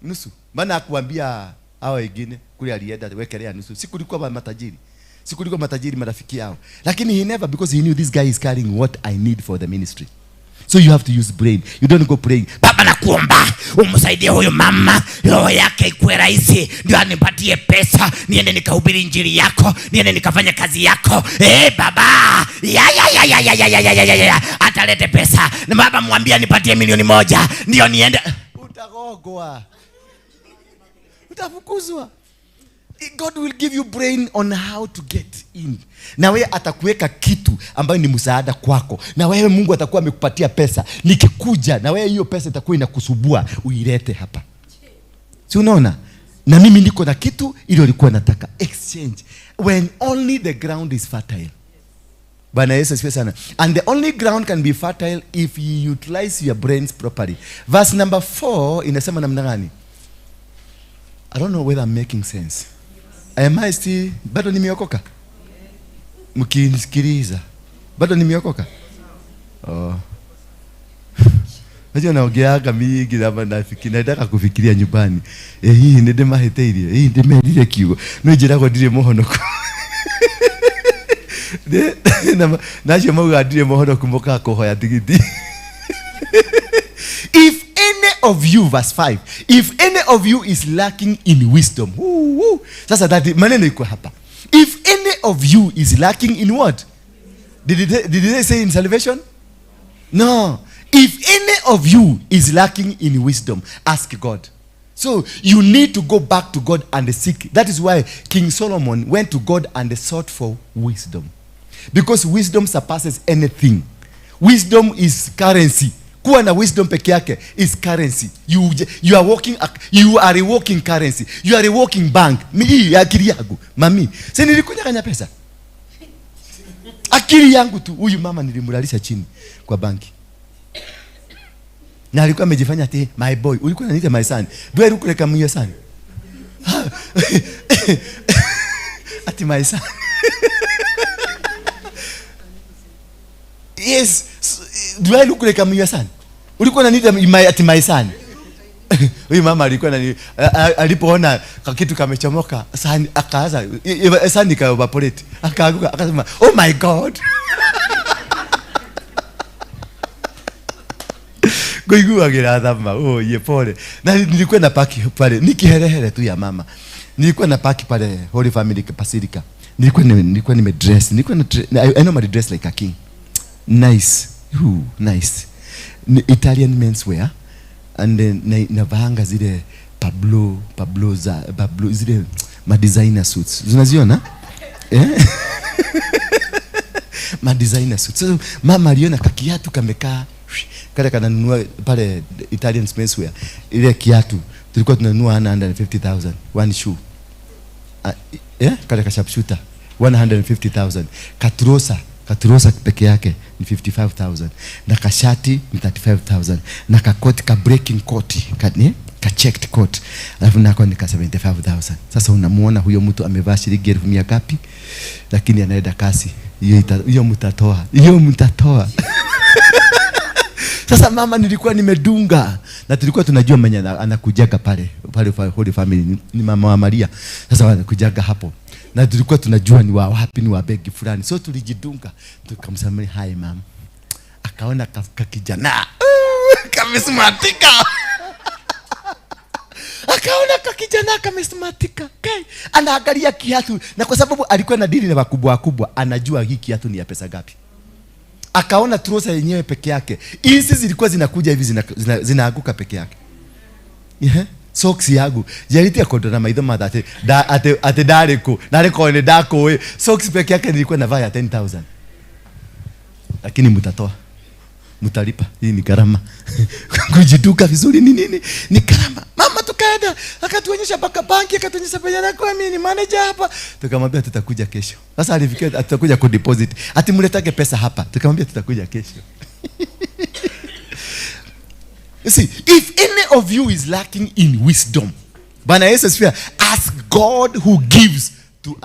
nusu. Maana akuambia hao wengine kule alienda wekelea nusu. Sikulikuwa matajiri marafiki yao. Lakini he never, because he knew this guy is carrying what I need for the ministry. So you have to use brain. You don't go praying, Baba nakuomba umsaidie huyo mama, roho yake ikuwe rahisi, ndio anipatie pesa, niende nikahubiri injili yako, niende nikafanya kazi yako. Baba, atalete pesa. Na baba mwambie anipatie 1,000,000 ndio niende. Utagogwa. Utafukuzwa. God will give you brain on how to get in. Na wewe atakuweka kitu ambayo ni msaada kwako. Na wewe Mungu atakuwa amekupatia pesa. Nikikuja na wewe hiyo pesa itakuwa inakusubua, uilete hapa. Si unaona? Na mimi niko na kitu ile ulikuwa nataka. Exchange. When only the ground is fertile. Bwana Yesu asifiwe sana. And the only ground can be fertile if you utilize your brains properly. Verse number 4 inasema namna gani? I don't know whether I'm making sense. Am I still bado nimeokoka? Mkinisikiliza. Bado nimeokoka? Oh. Najua naongeaga mingi na nafikiri nataka kufikiria nyumbani. Hii ndio mahiteirie. Hii ndio medire kiugo. No njiragwo ndire muhonoku. Nacho mauga ndire muhonoku muka kuhoya tigiti. If any of you, verse 5, if any of you is lacking in wisdom. Sasa that maneno iko hapa. If any of you is lacking in what? Did they say in salvation? No. If any of you is lacking in wisdom, ask God. So you need to go back to God and seek. That is why King Solomon went to God and sought for wisdom. Because wisdom surpasses anything. Wisdom is currency. Kuwa na wisdom peke yake is currency. You are a walking currency. You are a walking bank. Hii akili yangu, mami. Sasa nilikunyang'anya pesa. Akili yangu tu. Huyu mama nilimlalisha chini kwa banki. Na alikuwa amejifanya ati my boy. Ulikuwa unaniita my son. Do I look like I'm your son? Ati my son. Yes. Do I look like I'm your son? Ulikuwa unaniita ati my son. Huyu mama alikuwa alipoona kitu kamechomoka, sani akaanza sani ka evaporate. Akaanguka akasema, "Oh my God." Goiguagira thama, oh ye pole. Na nilikuwa na paki pale, nikiherehere tu ya mama. Nilikuwa na paki pale Holy Family Basilica. Nilikuwa nimedress. I normally dress like a king. Nice. Nice. Italian menswear. And then navanga zile Pablo zile ma designer suits. Unaziona? Ma designer suits. So mama aliona kakiatu kamekaa kale kananunua pale Italian menswear. Ile kiatu tulikuwa tunanunua 150,000 one shoe. Kale kashapshuta 150,000. Katurosa peke yake ni 55,000. Na kashati ni 35,000. Na kakoti ka breaking coat, ka checked coat. Alafu nako ni ka 75,000. Sasa unamuona huyo mtu amevaa shilingi 1,000 ngapi? Lakini anaenda kasi. Hiyo mtatoa. Sasa mama nilikuwa nimedunga na tulikuwa tunajua mwenye anakujaga pale Holy Family ni mama wa Maria. Sasa anakujaga hapo. Na tulikuwa tunajua ni wa wapi ni wa begi fulani. So tulijidunga. Tukamsamia hi mama. Akaona kakijana. Kamesmatika. Akaona kakijana kamesmatika. Okay. Anaangalia kiatu na kwa sababu alikuwa na dili na wakubwa anajua hii kiatu ni ya pesa ngapi. Akaona trosa yenyewe peke yake. Hizi zilikuwa zinakuja hivi zinaanguka peke yake. Socks yangu jariti akondo na maitho madate ate dareko nareko ne dako we socks peke yake nilikuwa navaa ya 10,000. Lakini mtalipa. Hii ni gharama. Kujituka vizuri ni nini? Ni gharama. Mama tukaenda akatuonyesha paka banki akatuonyesha pesa yako mimi ni manager hapa. Tukamwambia tutakuja kesho. Sasa alifikia tutakuja ku deposit. Ati mletake pesa hapa. Tukamwambia tutakuja kesho. You see, if any of you is lacking in wisdom, Bwana Yesu asifiwe, ask God who gives to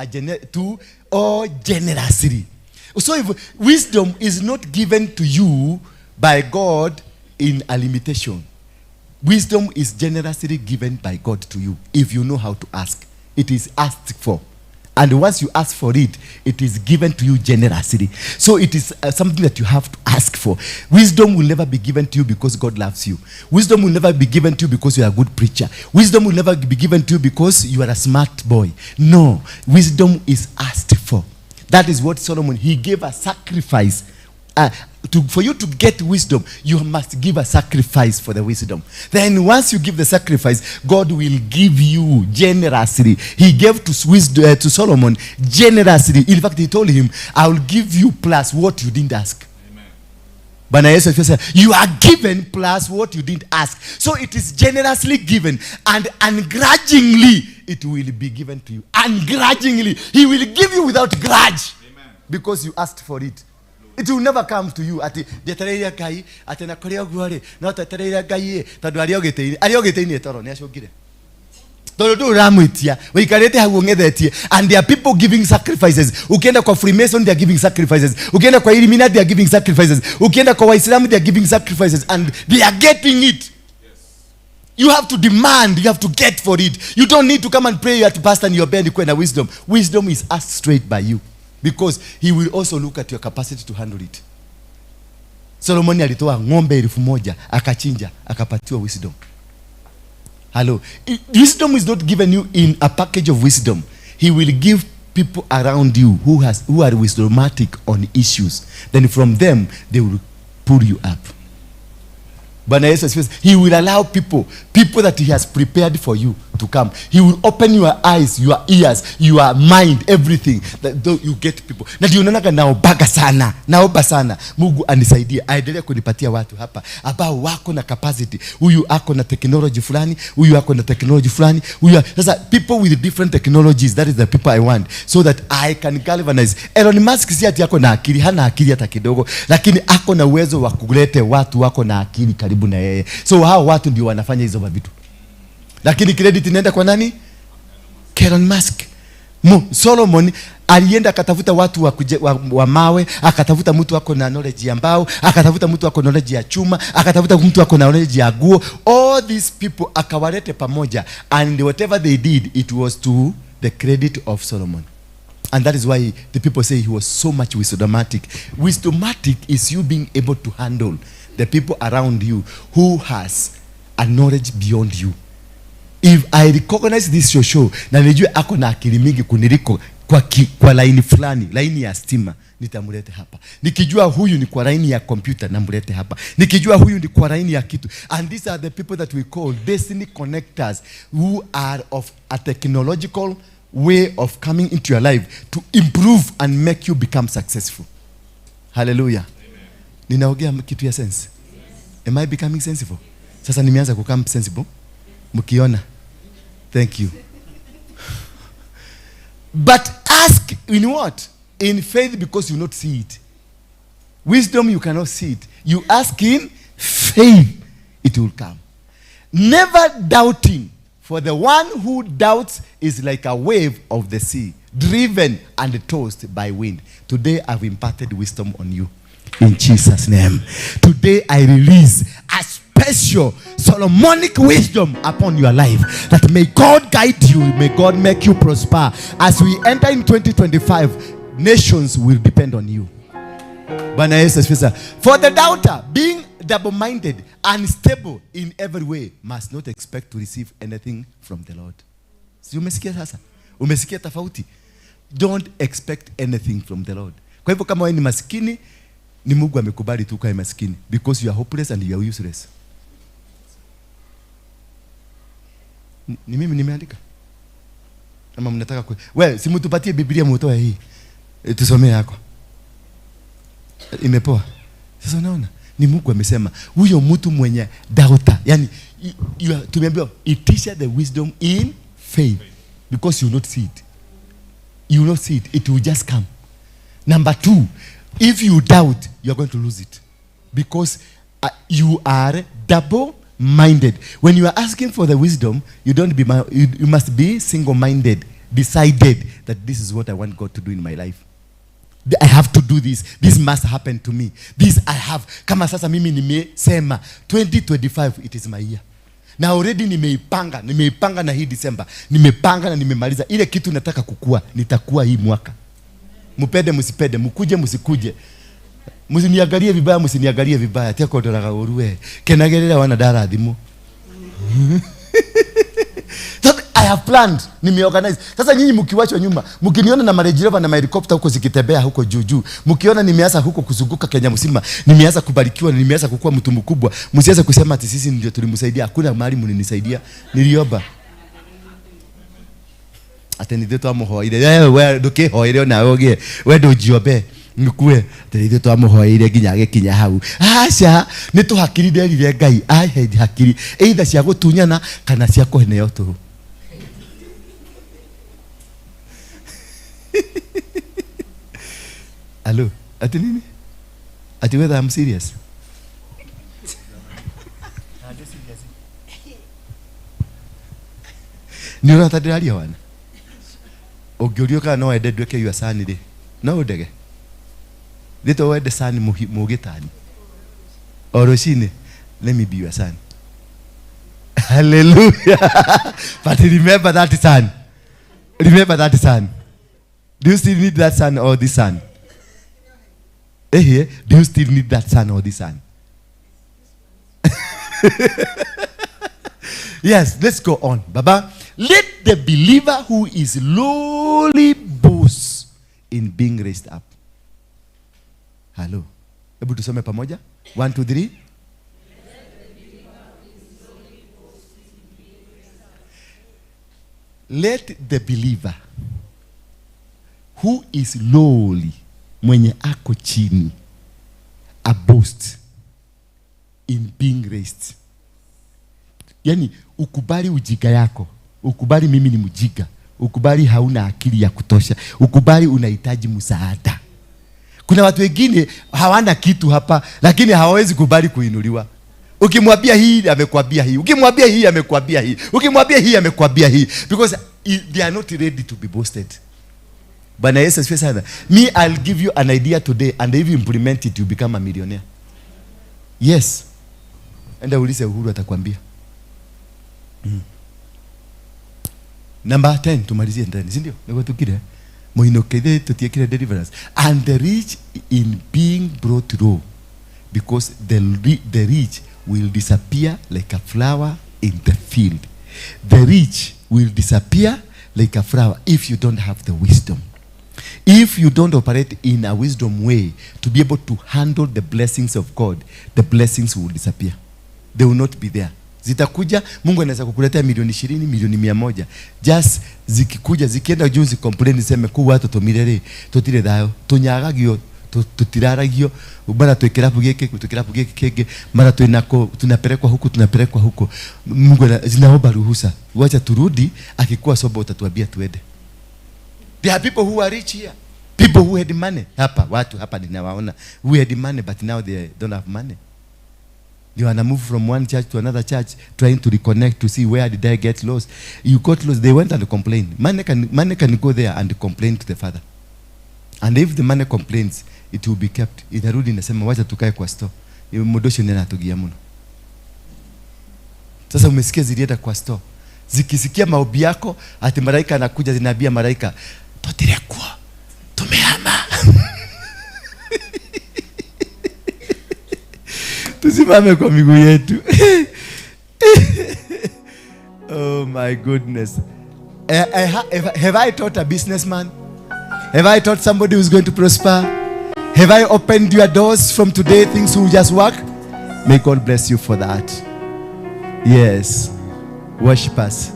all generously. So if wisdom is not given to you by God in a limitation, wisdom is generously given by God to you if you know how to ask. It is asked for. And once you ask for it, it is given to you generously. So it is something that you have to ask for. Wisdom will never be given to you because God loves you. Wisdom will never be given to you because you are a good preacher. Wisdom will never be given to you because you are a smart boy. No, wisdom is asked for. That is what Solomon, he gave a sacrifice. For you to get wisdom, you must give a sacrifice for the wisdom. Then once you give the sacrifice, God will give you generously. He gave to Solomon generously. In fact, he told him, I will give you plus what you didn't ask. Bwana Yesu asifiwe. You are given plus what you didn't ask. So it is generously given and ungrudgingly it will be given to you. Ungrudgingly. He will give you without grudge. Amen. Because you asked for it. It will never come to you. Ati ndetereire Ngai, ati na kuri oguo ri, no tetereire Ngai tondu ari ogiteini toro ni acungire. Tondu ndu ramwitia, wikarite hau ngethetie, and there are people giving sacrifices. Ukienda kwa Freemason they are giving sacrifices. Ukienda kwa Illuminati they are giving sacrifices. Ukienda kwa Waislamu they are giving sacrifices, and they are getting it. You have to demand, you have to get for it. You don't need to come and pray at pastor in your bed kwenda wisdom. Wisdom is asked straight by you, because he will also look at your capacity to handle it. Solomon alitoa ng'ombe 1,000 akachinja akapatiwa wisdom. Hello. Wisdom is not given you in a package of wisdom. He will give people around you who are wisdomatic on issues. Then from them they will pull you up. Bwana Yesu asifiwe. He will allow people that he has prepared for you to come. He will open your eyes, your ears, your mind, everything, that you get people. Na ndio unaona naomba sana Mungu anisaidie aendelee kunipatia watu hapa ambao wako na capacity. Huyu ako na technology fulani, huyu ako na technology fulani, sasa people with different technologies, that is the people I want, so that I can galvanize. Elon Musk si ati ako na akili, hana akili hata kidogo, lakini ako na uwezo wa kulete watu wako na akili karibu na yeye. So hao watu ndio wanafanya hizo vitu. Lakini credit inaenda kwa nani? Elon Musk. Solomon alienda akatafuta watu wa mawe, akatafuta mtu wako na knowledge ya mbao, akatafuta mtu wako na knowledge ya chuma, akatafuta mtu wako na knowledge ya guo. All these people akawalete pamoja, and whatever they did, it was to the credit of Solomon. And that is why the people say he was so much wisdomatic. Wisdomatic is you being able to handle the people around you who has a knowledge beyond you. If I recognize this show na nijue ako na akili mingi kuniliko kwa laini fulani, laini ya stima, nitamulete hapa. Nikijua huyu ni kwa laini ya computer, namulete hapa. Nikijua huyu ni kwa laini ya kitu. And these are the people that we call destiny connectors, who are of a technological way of coming into your life to improve and make you become successful. Hallelujah. Ninaongea kitu ya sense. Am I becoming sensible? Sasa nimeanza kukam sensible. Mkiona. Thank you. But ask in what? In faith, because you not see it. Wisdom, you cannot see it. You ask in faith, it will come. Never doubting, for the one who doubts is like a wave of the sea, driven and tossed by wind. Today I've imparted wisdom on you. In Jesus' name. Today I release a special Solomonic wisdom upon your life, that may God guide you, may God make you prosper. As we enter in 2025, nations will depend on you. For the doubter, being double-minded, unstable in every way, must not expect to receive anything from the Lord. Si umesikia sasa? Umesikia tofauti? Don't expect anything from the Lord. Kwa hivyo kama wewe ni maskini, ni Mungu amekubali tu ukae maskini, because you are hopeless and you are useless. Ni mimi nimeandika. Kama mnataka wewe si mtupatie Biblia mtoe hii. Tusomee yako. Imepoa. Sasa unaona? Ni Mungu amesema huyo mtu mwenye doubter. Yani tumeambiwa teach the wisdom in faith, because you will not see it. You will not see it. It will just come. Number 2, if you doubt, you are going to lose it, because you are double-minded. When you are asking for the wisdom, you must be single-minded, decided that this is what I want God to do in my life. I have to do this. This must happen to me. This I have. Kama sasa mimi nimesema 2025 it is my year. Na already nimeipanga na hii December. Nimepanga na nimemaliza. Ile kitu nataka kukua, nitakuwa hii mwaka. Mupende musipende, mukuje musikuje. Musiniangalie vibaya. Tia kodoraga urue. Kenagerera wana dara thimu. I have planned, nimeorganize. Sasa nyinyi mkiwachwa nyuma, mkiniona na marejireva na helicopter huko zikitembea huko juu, mkiona nimeanza huko kuzunguka Kenya mzima, nimeanza kubarikiwa, nimeanza kukua mtu mkubwa, msianze kusema ati sisi ndio tulimsaidia. Hakuna mahali mlinisaidia, niliomba. Atenide to amuhoire, wewe ndoke hoire na oge, wewe ndo jiobe. Ngukue atenide to amuhoire ginyage kinya hau. Acha nituhakiri nderire Ngai, ahe hakiri either cia gutunyana kana cia kuheneo turu. Alo, ati nini? Ati whether I'm serious. Ni ora tadiraria wana. Ogyorioka no ende ndweke yua sani ri. No ndege. Dito wende sani mugitani. Oroshine, let me be your son. Hallelujah. But remember that son. Remember that son. Do you still need that son or this son? Do you still need that son or this son? Yes, let's go on. Baba, let the believer who is lowly boast in being raised up. Hello. Hebu tusome pamoja. 1, 2, 3. Let the believer who is lowly, mwenye ako chini, a boast in being raised. Yani ukubali ujiga yako, ukubali mimi ni mjiga, ukubali hauna akili ya kutosha, ukubali unahitaji msaada. Kuna watu wengine hawana kitu hapa, lakini hawawezi kubali kuinuliwa. Ukimwambia hii amekwambia hii, ukimwambia hii amekwambia hii, ukimwambia hii amekwambia hii, because they are not ready to be boasted. Bwana Yesu asifiwe sana. Me, I'll give you an idea today, and if you implement it, you become a millionaire. Yes. Enda ulize Uhuru atakwambia. Number 10 tumalizie ndani, si ndio? Niko tukire. Moinokede tutiekire deliverance. And the rich in being brought low, because the rich will disappear like a flower in the field. The rich will disappear like a flower if you don't have the wisdom. If you don't operate in a wisdom way to be able to handle the blessings of God, the blessings will disappear. They will not be there. Zitakuja, Mungu anaweza kukuletea milioni 20, milioni 100. Just zikikuja, zikienda juu complain sema ku watu tomirere, totire dayo, tunyagagio, tutiraragio, ubara twekerapu geke kege, mara tunapelekwa huko. Mungu zinaomba ruhusa. Wacha turudi, akikuwa soba utatuambia tuende. There are people who are rich here. People who had money. Watu hapa ninawaona who had money but now they don't have money. You wanna move from one church to another church, trying to reconnect to see where did I get lost. You got lost. They went and complained. Money can go there and complain to the Father. And if the money complains, it will be kept. Inarudi inasema wacha tukae kwa store. Modosho nena atugia mno. Sasa umesikia zilienda kwa store. Zikisikia maombi yako, ati malaika anakuja zinaambia malaika, totire kwa. Tumehama. Tusimame kwa miguu yetu. Oh my goodness. Have I taught a businessman? Have I taught somebody who's going to prosper? Have I opened your doors from today? Things will just work? May God bless you for that. Yes. Worship us.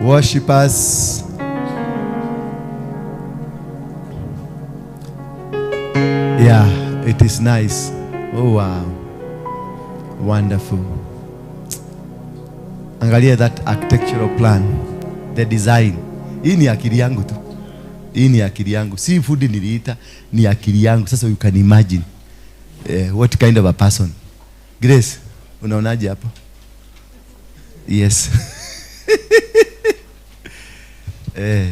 Worship us. Yeah, it is nice. Oh wow. Wonderful. Angalia that architectural plan, the design. Hii ni akili yangu tu. Hii ni akili yangu. Si fundi niliita, ni akili yangu. Sasa you can imagine what kind of a person. Grace, unaonaje hapo? Yes.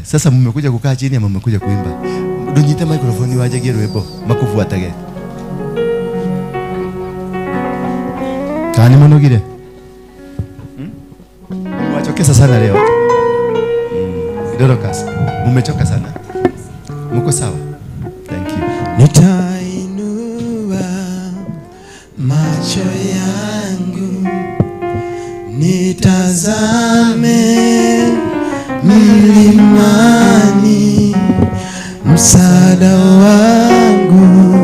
Sasa mmekuja kukaa chini ama mmekuja kuimba? Dunyite microphone waje gerwebo makufuatage. Kani monogire? Wachokesa sana leo. Dorokas, mumechoka sana. Muko sawa? Thank you. Nitainua macho yangu nitazame mlimani, msaada wangu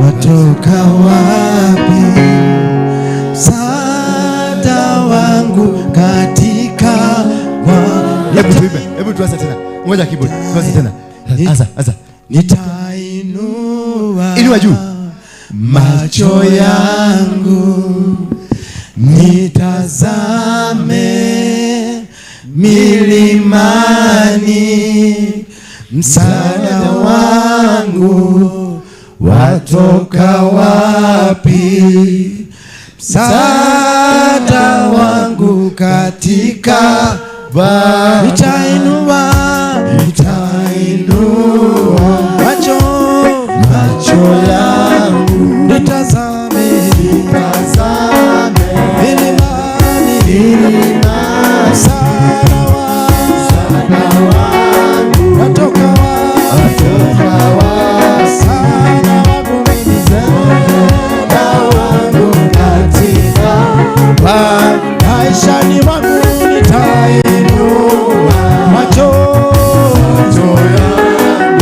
watoka wapi? Msaada wangu katika Hebu tuanze tena. Ngoja keyboard. Tuanze tena. Anza. Nitainua juu macho yangu nitazame milimani, msaada wangu wangu watoka wapi? Msaada wangu katika nitainua macho yangu nitazame milimani, msaada wangu watoka wapi? Msaada wangu katika maishani mwangu nitainua macho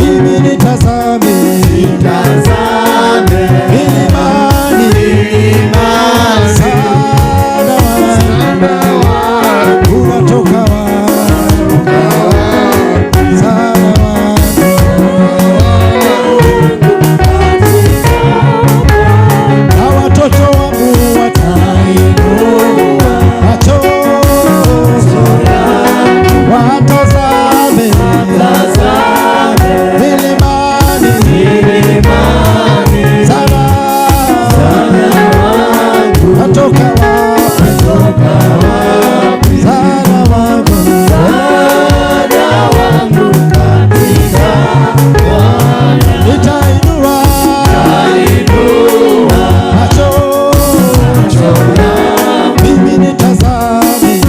mimi nitazame milimani, msaada wangu unatoka wapi? Msaada wangu na watoto wangu watainua macho watazame milimani, msaada wangu watoka wapi? Msaada wangu nitainua macho mimi nitazame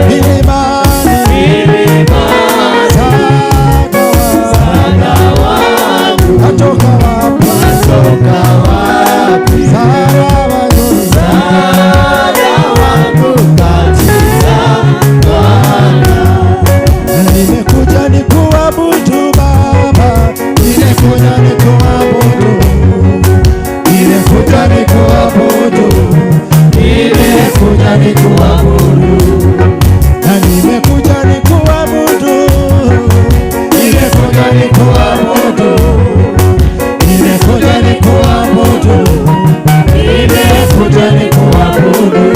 milimani, msaada wangu watoka wapi? Msaada wangu nimekuja nikuabudu Baba, nimekuja nikuabudu, nimekuja nikuabudu, nimekuja nikuabudu, na nimekuja nikuabudu, nimekuja nikuabudu, nimekuja nikuabudu, nimekuja nikuabudu,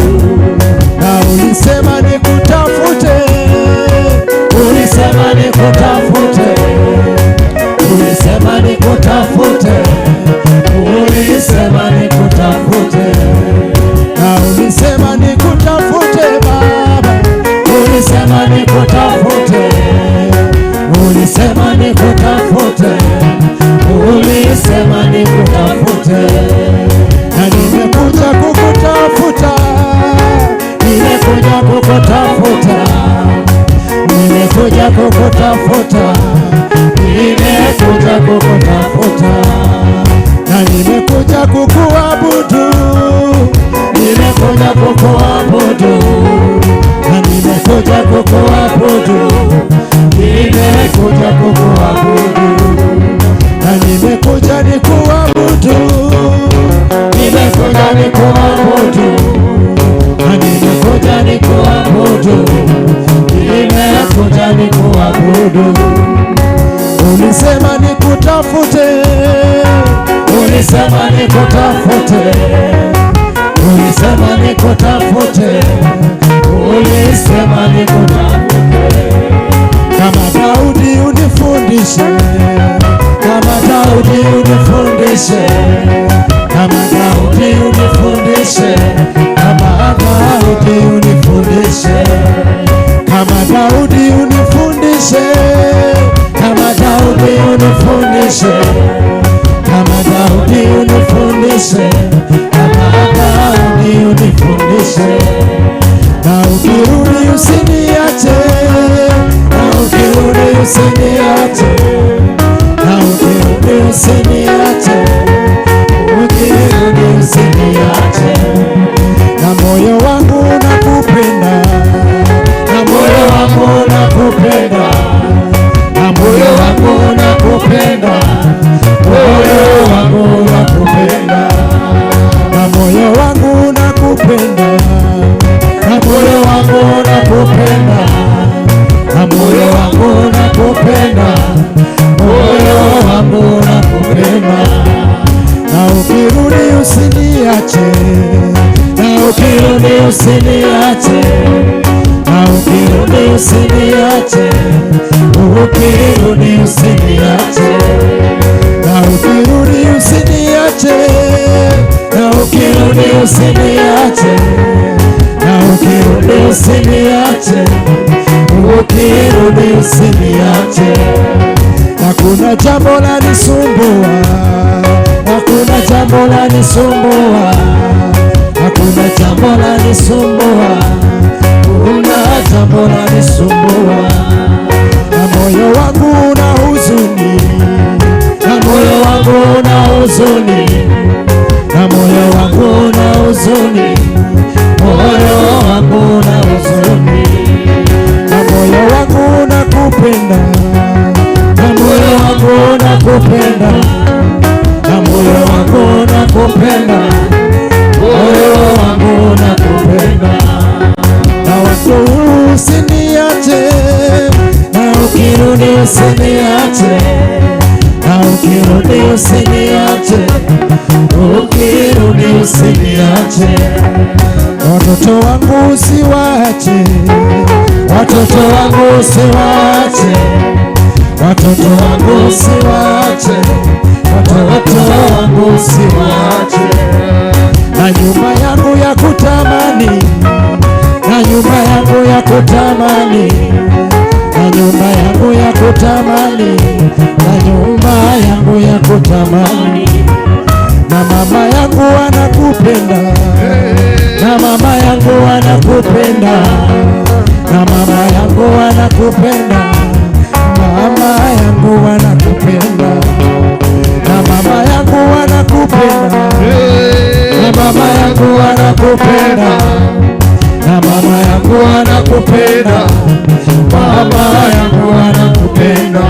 na ulisema nikutafute, ulisema nikutafute, ulisema nikutafute, ulisema nikutafute, na ulisema nikutafute Baba, ulisema nikutafute, ulisema nikutafute, ulisema nikutafute, na nimekuja kukutafuta, nimekuja kukutafuta, nimekuja kukutafuta, nimekuja kukutafuta, na nimekuja kukuabudu, nimekuja kukuabudu, na nimekuja kukuabudu, nimekuja kukuabudu, na nimekuja nikuabudu, nimekuja nikuabudu, na nimekuja nikuabudu, nimekuja nikuabudu. Ulisema nikutafute, ulisema nikutafute, ulisema nikutafute, ulisema nikutafute. Kama Daudi unifundishe, kama Daudi unifundishe, kama Daudi unifundishe, kama Daudi unifundishe, kama Daudi unifundishe, kama Daudi unifundishe, kama Daudi unifundishe, kama Daudi unifundishe, na ukirudi usiniache, na ukirudi usiniache, na ukirudi usiniache, ukirudi usiniache, na moyo wangu nakupenda, na moyo wangu nakupenda, na moyo wangu nakupenda, moyo wangu nakupenda, na moyo wangu nakupenda, na moyo wangu nakupenda, na moyo wangu nakupenda, moyo wangu nakupenda, na ukirudi usiniache, na ukirudi usiniache, na ukirudi usiniache, ukirudi usiniache, na ukirudi usiniache, na ukirudi usiniache, na ukirudi usiniache, ukirudi usiniache. Hakuna jambo la nisumbua, hakuna jambo la nisumbua, hakuna jambo la nisumbua, hakuna jambo la nisumbua. Na moyo wangu na huzuni, na moyo wangu na huzuni, na moyo wangu na huzuni, moyo wangu na huzuni, na moyo wangu na kupenda, na moyo wangu na kupenda, na moyo wangu na kupenda, moyo wangu na kupenda. Na watu usiniache, na ukirudi usiniache, na ukirudi usiniache, ukirudi usiniache. Watoto wangu usiwache, watoto wangu usiwache, watoto wangu usiwache, watoto wangu usiwache. Na nyumba yangu ya kutamani, na nyumba yangu ya kutamani, na nyumba yangu ya kutamani, na nyumba yangu ya kutamani. Na mama yangu anakupenda, na mama yangu anakupenda, na mama yangu anakupenda, mama yangu anakupenda, na mama yangu anakupenda, na mama yangu anakupenda, na mama yangu anakupenda, mama yangu anakupenda.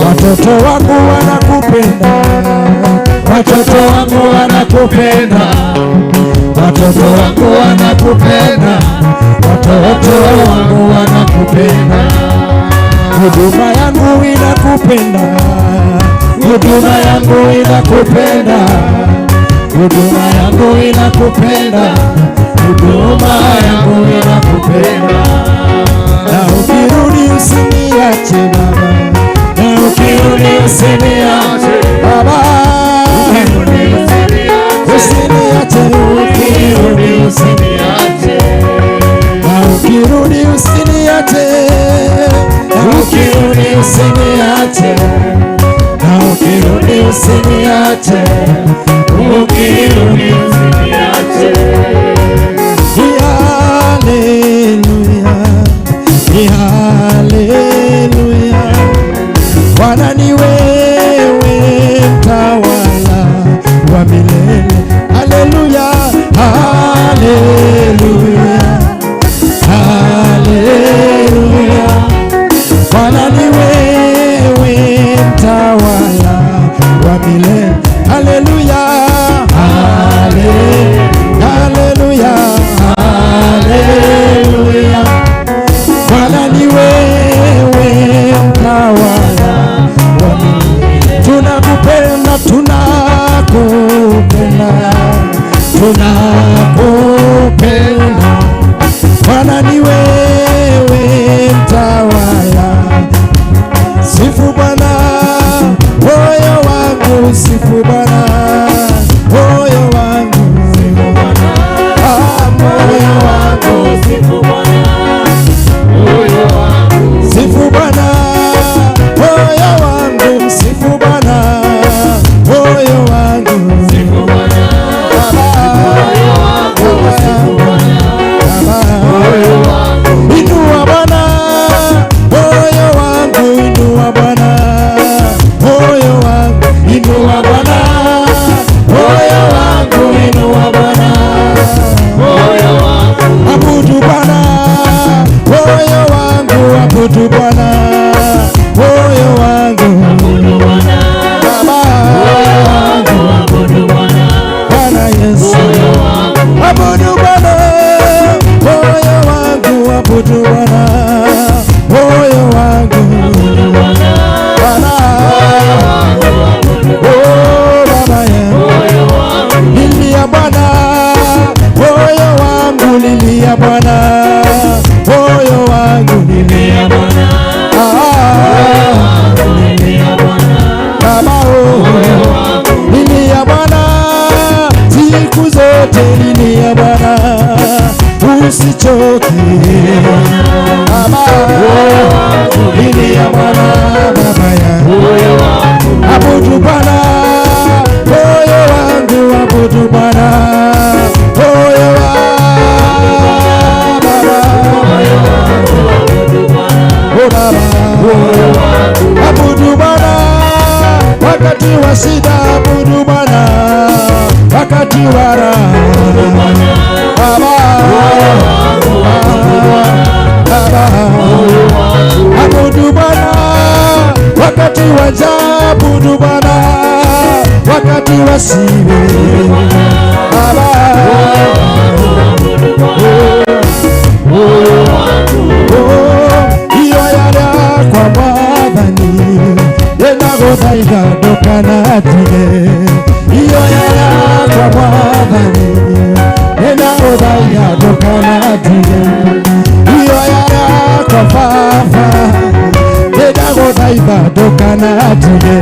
Watoto wangu wanakupenda, watoto wangu wanakupenda, watoto wangu wanakupenda, watoto wangu wanakupenda. Huduma yangu inakupenda, huduma yangu inakupenda, huduma yangu inakupenda, huduma yangu inakupenda. Na ukirudi usiniache baba, na ukirudi usiniache baba, ukirudi usiniache, ukirudi usiniache, na ukirudi usiniache, na ukirudi usiniache, na ukirudi usiniache, ukirudi usiniache. Haleluya, haleluya, Bwana ni wewe mtawala wa milele. Haleluya, haleluya, haleluya, Bwana ni wewe mtawala wa milele. Haleluya, haleluya, haleluya, Bwana ni wewe mtawala wa milele. Tunakupenda, tunakupenda, tunakupenda, Bwana ni wewe mtawala. Sifu Bwana moyo wangu, sifu Bwana moyo wangu, sifu Bwana moyo wangu, sifu Bwana moyo wangu, sifu Bwana moyo wangu, sifu Bwana moyo wangu, sifu Bwana moyo wangu, sifu Bwana moyo wangu. Inua Bwana moyo wangu, inua Bwana moyo wangu, inua Bwana moyo wangu, inua Bwana moyo wangu. Abudu Bwana moyo wangu, abudu Bwana moyo wangu, abudu Bwana moyo wangu, abudu Bwana Bwana Yesu, abudu Bwana moyo wangu, abudu Bwana moyo wangu, abudu Bwana Bwana oh Baba yangu, lilia Bwana moyo wangu, lilia Bwana moyo wangu, lilia Bwana usichoke Baba, lilia Bwana baba yangu, abudu Bwana moyo wangu, abudu Bwana moyo wangu, abudu Bwana wakati wa shida, abudu Bwana wakati wa raha Baba, abudu Bwana wakati wa njaa, abudu Bwana wakati wa shibe Baba, iyo yara kwa Mwathani enagothaitha ndukanatige, iyo yara kwa Mwathani enagothaitha ndukanatige, iyo yara kwa Baba enagothaitha ndukanatige,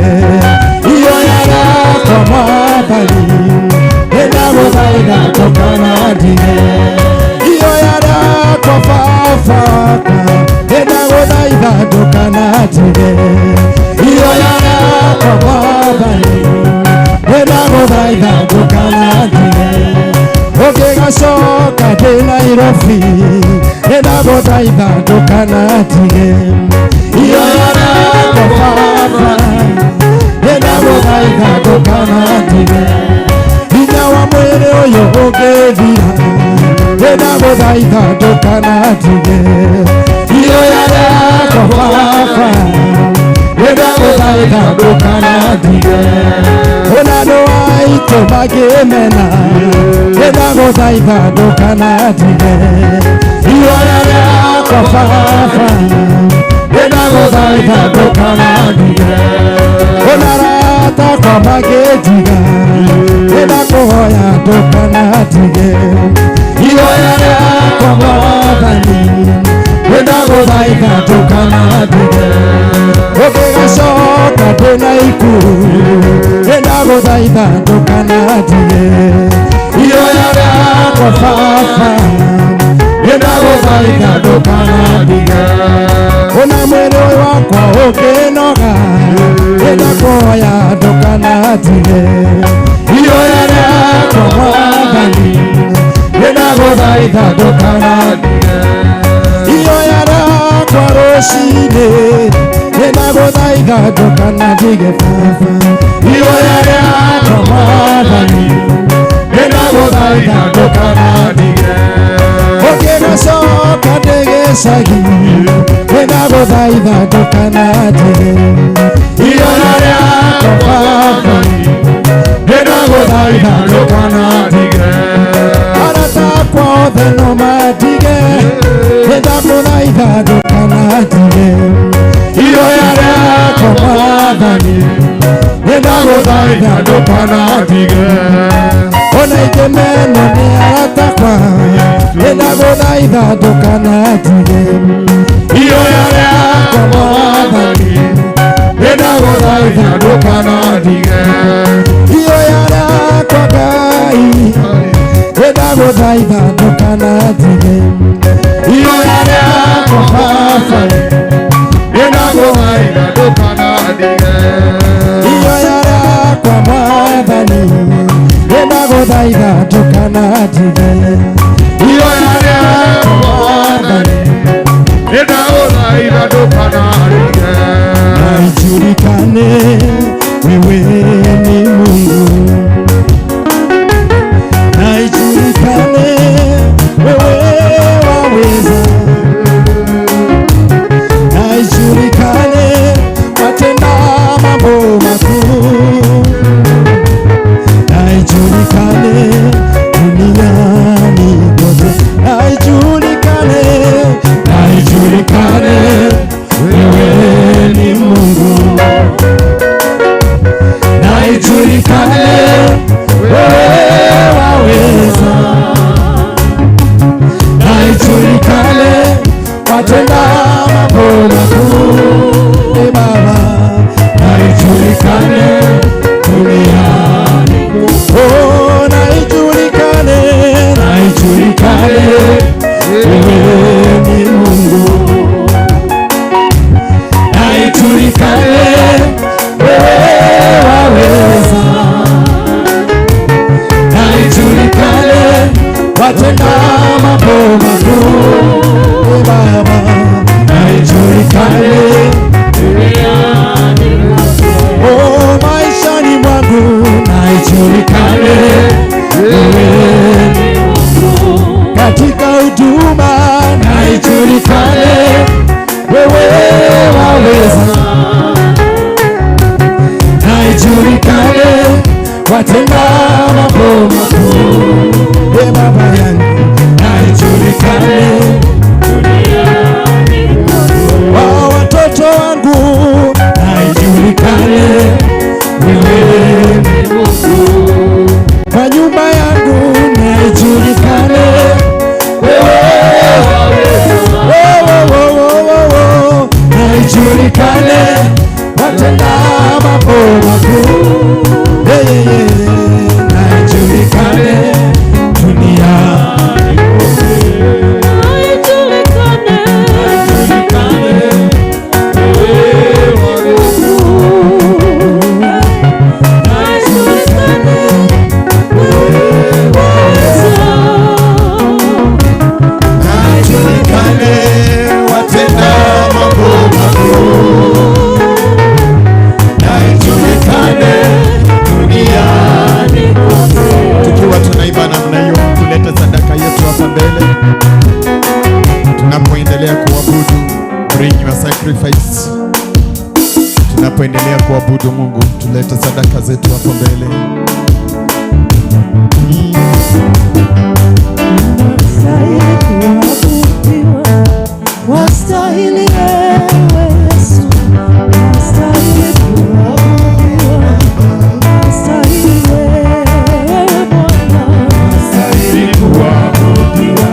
iyo yara kwa Mwathani enagothaitha ndukanatige, iyo yara kwa Baba enagothaitha ndukanatige, iyo yara kwa Mwathani enagothaitha ndukanatige, ũngĩgacoka ndĩ Nairobi enagothaitha ndukanatige, iyo yara kwa Baba enagothaitha ndukanatige, hinya wa mwĩrĩ ũyũ ũngĩthira enagothaitha ndukanatige, iyo yara kwa Baba enagothaitha ndukanatige, ona andũ aitũ makĩmena enagothaitha ndukanatige, iyo yara kwa Baba enagothaitha ndukanatige, ona arata kwa magĩtiga enakũhoya ndukanatige, iyo yara kwa Mwathani enagothaitha ndukanatige, ũngĩgacoka ndĩ Naikuru enagothaitha ndukanatige, iyo yara kwa Baba enagothaitha ndukanatige, ona mwĩrĩ wakwa ũkĩnoga enakũhoya ndukanatige, iyo yara kwa Mwathani enagothaitha ndukanatige, iyo yara kwa rũcinĩ enagothaitha ndukanatige Baba, iyo yara kwa Mwathani enagothaitha ndukanatige, ũngĩgacoka ndĩ gĩcagi enagothaitha ndukanatige, iyo yara kwa Baba enagothaitha ndukanatige, arata akwa othe no matige enagothaitha ndukanatige, iyo yara kwa Mwathani enagothaitha ndukanatige, ona ingĩmenwo nĩ arata akwa enagothaitha ndukanatige, iyo yara kwa Mwathani enagothaitha ndukanatige, iyo yara kwa Ngai enagothaitha ndukanatige, iyo yara kwa Baba enagothaitha ndukanatige, iyo yara kwa Mwathani enagothaitha ndukanatige, iyo yara kwa Mwathani enagothaitha ndukanatige, na ijulikane wewe ni Mungu, na ijulikane wewe waweza, na ijulikane watenda mambo makuu, na ijulikane duniani kote, na ijulikane wewe ni Mungu, na ijulikane wewe waweza, na ijulikane watenda mambo makuu, Baba, na ijulikane duniani, oh, na ijulikane huduma na ijulikane, wewe waweza, na ijulikane, watenda mambo makuu. Baba yangu, na ijulikane kwa watoto wangu, na ijulikane, wewe ni Mungu. Kwa nyumba yangu, na ijulikane, wewe na ijulikane, watenda mambo makuu. Na ijulikane duniani kote, na ijulikane, wewe wa Mungu, na ijulikane, wewe waweza, na ijulikane, watenda mambo makuu, na ijulikane duniani kote. Tukiwa tunaimba namna hiyo, tulete sadaka yetu hapa mbele. Tunapoendelea kuabudu, bring your sacrifice. Tunapoendelea kuabudu Mungu, tulete sadaka zetu hapa mbele. Wastahili wewe Yesu, wastahili kuabudiwa, wastahili wewe Bwana, Unastahili kuabudiwa,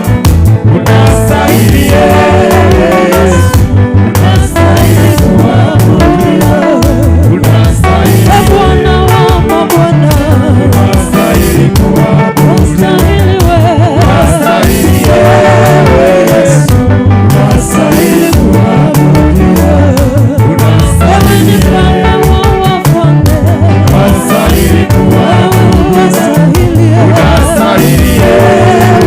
unastahili Yesu, unastahili kuabudiwa, unastahili Bwana wa mabwana, unastahili kuabudiwa, wastahili wewe, unastahili Yesu, unastahili kuabudiwa, wewe ni Bwana wa wafalme, unastahili kuabudiwa, wastahili unastahili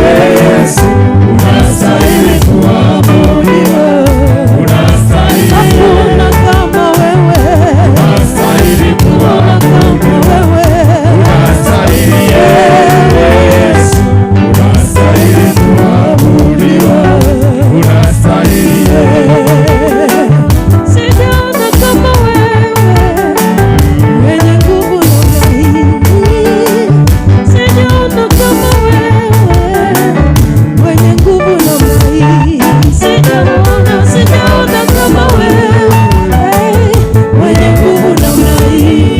Yesu, unastahili kuabudiwa, unastahili, hakuna kama wewe, unastahili kuabudiwa, unastahili Yesu, unastahili kuabudiwa, unastahili sijaona kama wewe, mwenye nguvu namna hii, sijaona kama wewe, mwenye nguvu namna hii, sijaona kama wewe, mwenye nguvu namna hii,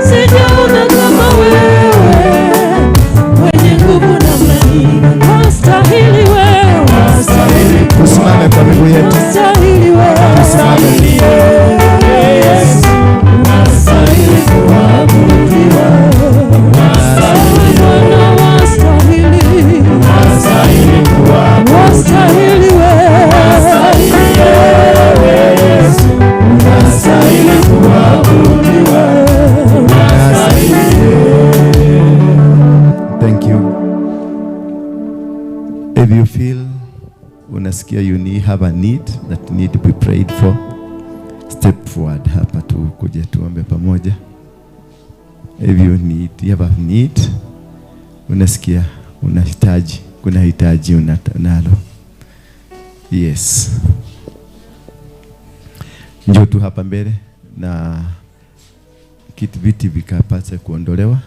sijaona kama wewe, mwenye nguvu namna hii, wastahili wewe, unastahili Tusimame kwa miguu yetu. wastahili wewe, unastahili Yesu, unastahili kuabudiwa, unastahili, Bwana wastahili, unastahili kuabudiwa, wastahili wewe, unastahili Yesu, unastahili kuabudiwa, unastahili. Thank you. If you feel unasikia you have a need that need to be prayed for, step forward hapa tukuje tuombe pamoja. If you have a need, unasikia unahitaji, kuna hitaji unalo. Yes. Njoo tu hapa mbele na kitu viti vikapata kuondolewa.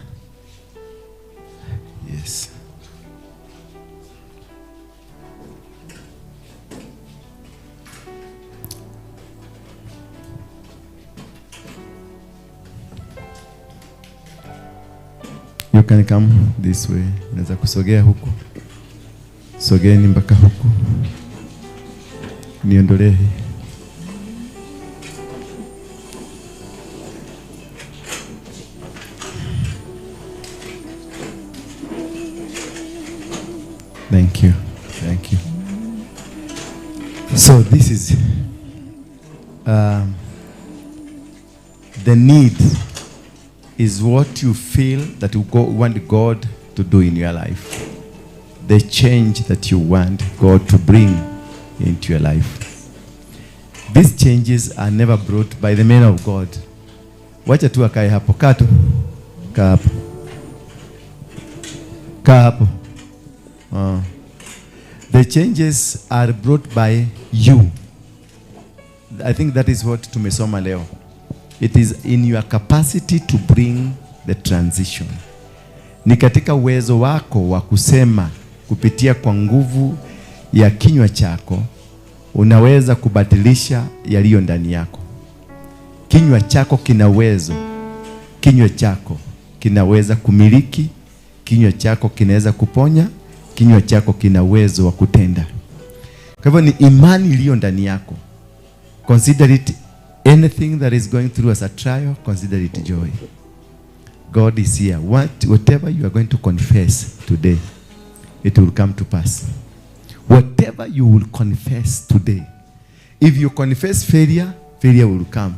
Yes. You can come this way. Unaweza kusogea huku. Sogeni mpaka huku. Niondolee hii. Thank you. Thank you. So this is the need is what you feel that you want God to do in your life. The change that you want God to bring into your life. These changes are never brought by the men of God. Wacha tu akae hapo. Kaa tu. Kaa hapo. Kaa hapo. The changes are brought by you. I think that is what tumesoma leo. It is in your capacity to bring the transition. Ni katika uwezo wako wa kusema kupitia kwa nguvu ya kinywa chako unaweza kubadilisha yaliyo ndani yako. Kinywa chako kina uwezo. Kinywa chako kinaweza kumiliki, kinywa chako kinaweza kuponya, kinywa chako kina uwezo wa kutenda. Kwa hivyo ni imani iliyo ndani yako. Consider it anything that is going through as a trial, consider it joy. God is here. Whatever you are going to confess today, it will come to pass. Whatever you will confess today. If you confess failure, failure will come.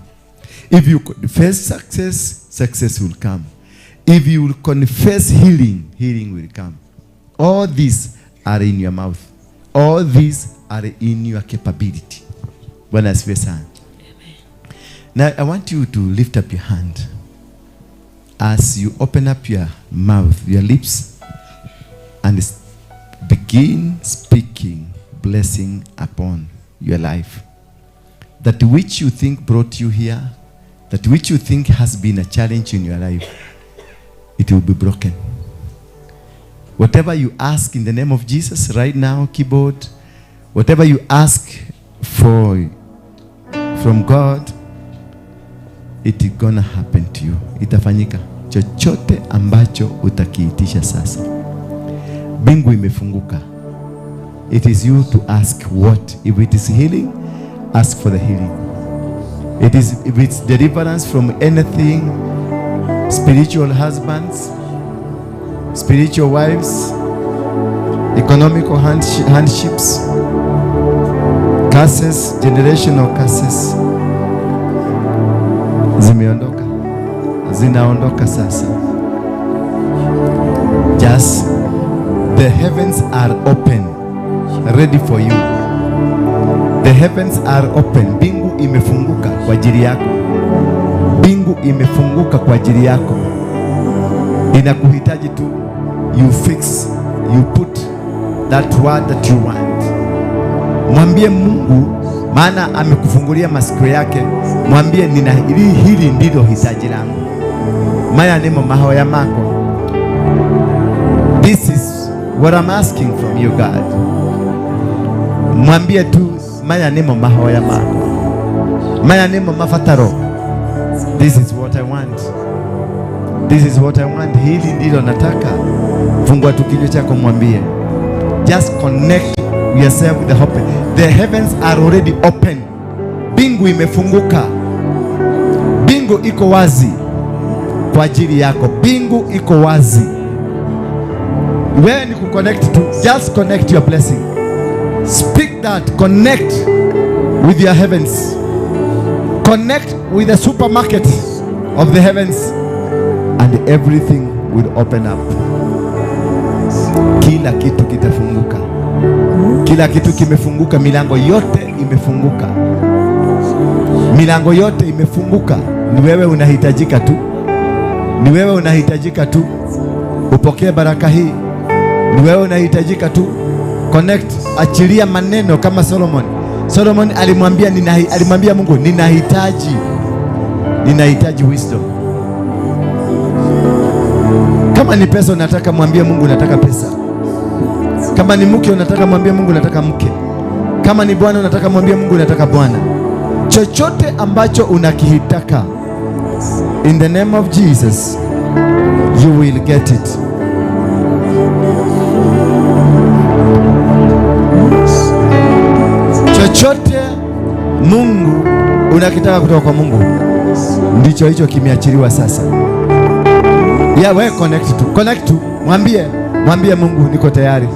If you confess success, success will come. If you will confess healing, healing will come. All these are in your mouth. All these are in your capability. Bwana asifiwe sana. Now I want you to lift up your hand. As you open up your mouth, your lips, and begin speaking blessing upon your life. That which you think brought you here, that which you think has been a challenge in your life, it will be broken. Whatever you ask in the name of Jesus right now, keyboard, whatever you ask for from God, it is gonna happen to you. Itafanyika. Chochote ambacho utakiitisha sasa. Bingu imefunguka. It is you to ask what. If it is healing, ask for the healing. If it's deliverance from anything, spiritual husbands, spiritual wives, economical handships, curses, generational curses, zimeondoka, zinaondoka sasa. Just the heavens are open, ready for you. The heavens are open. Bingu imefunguka kwa ajili yako. Bingu imefunguka kwa ajili yako. Inakuhitaji tu you put that word that you want. Mwambie Mungu, maana amekufungulia masikio yake. Mwambie hili ndilo hitaji langu. Maya nemo mahoya mako. This is what I'm asking from you, God. Mwambie tu maya nemo mahoya mako. Maya nemo mafataro. This is what I want. This is what I want. Hili ndilo nataka. Fungua tu kinywa chako mwambie. Just connect yourself with the hope. The heavens are already open. Bingu imefunguka. Bingu iko wazi kwa ajili yako. Bingu iko wazi. Wewe ni kuconnect to. Just connect your blessing. Speak that. Connect with your heavens. Connect with the supermarket of the heavens. And everything will open up. Kila kitu kitafunguka. Kila kitu kimefunguka. Milango yote imefunguka. Milango yote imefunguka. Ni wewe unahitajika tu. Ni wewe unahitajika tu. Upokee baraka hii. Ni wewe unahitajika tu. Connect. Achilia maneno kama Solomon. Solomon alimwambia Mungu, ninahitaji wisdom. Kama ni pesa unataka, mwambie Mungu nataka pesa. Kama ni mke unataka, mwambie Mungu nataka mke. Kama ni bwana unataka, mwambie Mungu nataka bwana. Chochote ambacho unakihitaka, in the name of Jesus, you will get it. Chochote Mungu unakitaka kutoka kwa Mungu, ndicho hicho kimeachiliwa sasa. Wewe connect tu. Mwambie Mungu niko tayari.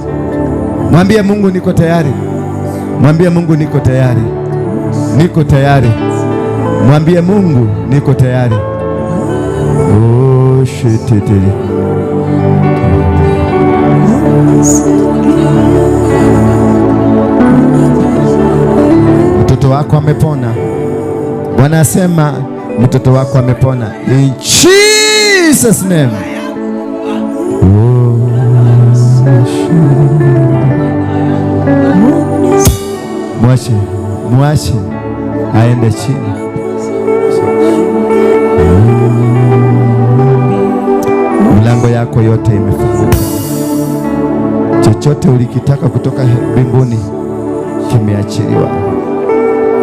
Mwambie Mungu niko tayari. Mwambie Mungu niko tayari. Niko tayari. Mwambie Mungu niko tayari. Oh shit. Mtoto wako amepona. Bwana asema mtoto wako amepona. In Jesus name. Oh, Mwache aende chini. Milango yako yote imefunguka. Chochote ulikitaka kutoka mbinguni kimeachiliwa.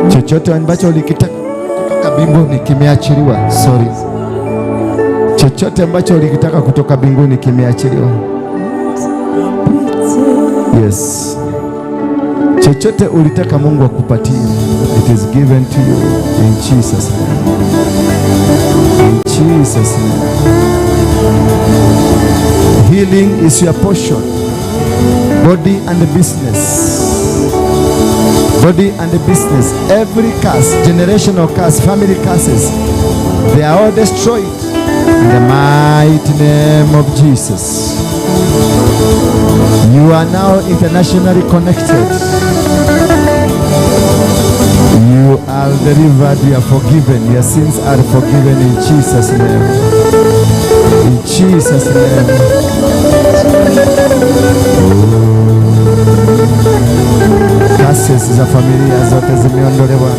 Chochote ambacho ulikitaka kutoka mbinguni kimeachiliwa. Chochote ambacho ulikitaka kutoka mbinguni kimeachiliwa. Yes. Chochote ulitaka Mungu akupatie, it is given to you in Jesus name. In Jesus name. Healing is your portion. Body and business. Body and business. Every curse, generational curse, family curses, they are all destroyed in the mighty name of Jesus. You are now internationally connected. You are delivered, you are forgiven. Your sins are forgiven in Jesus' name. In Jesus' name. Curses za familia zote zimeondolewa.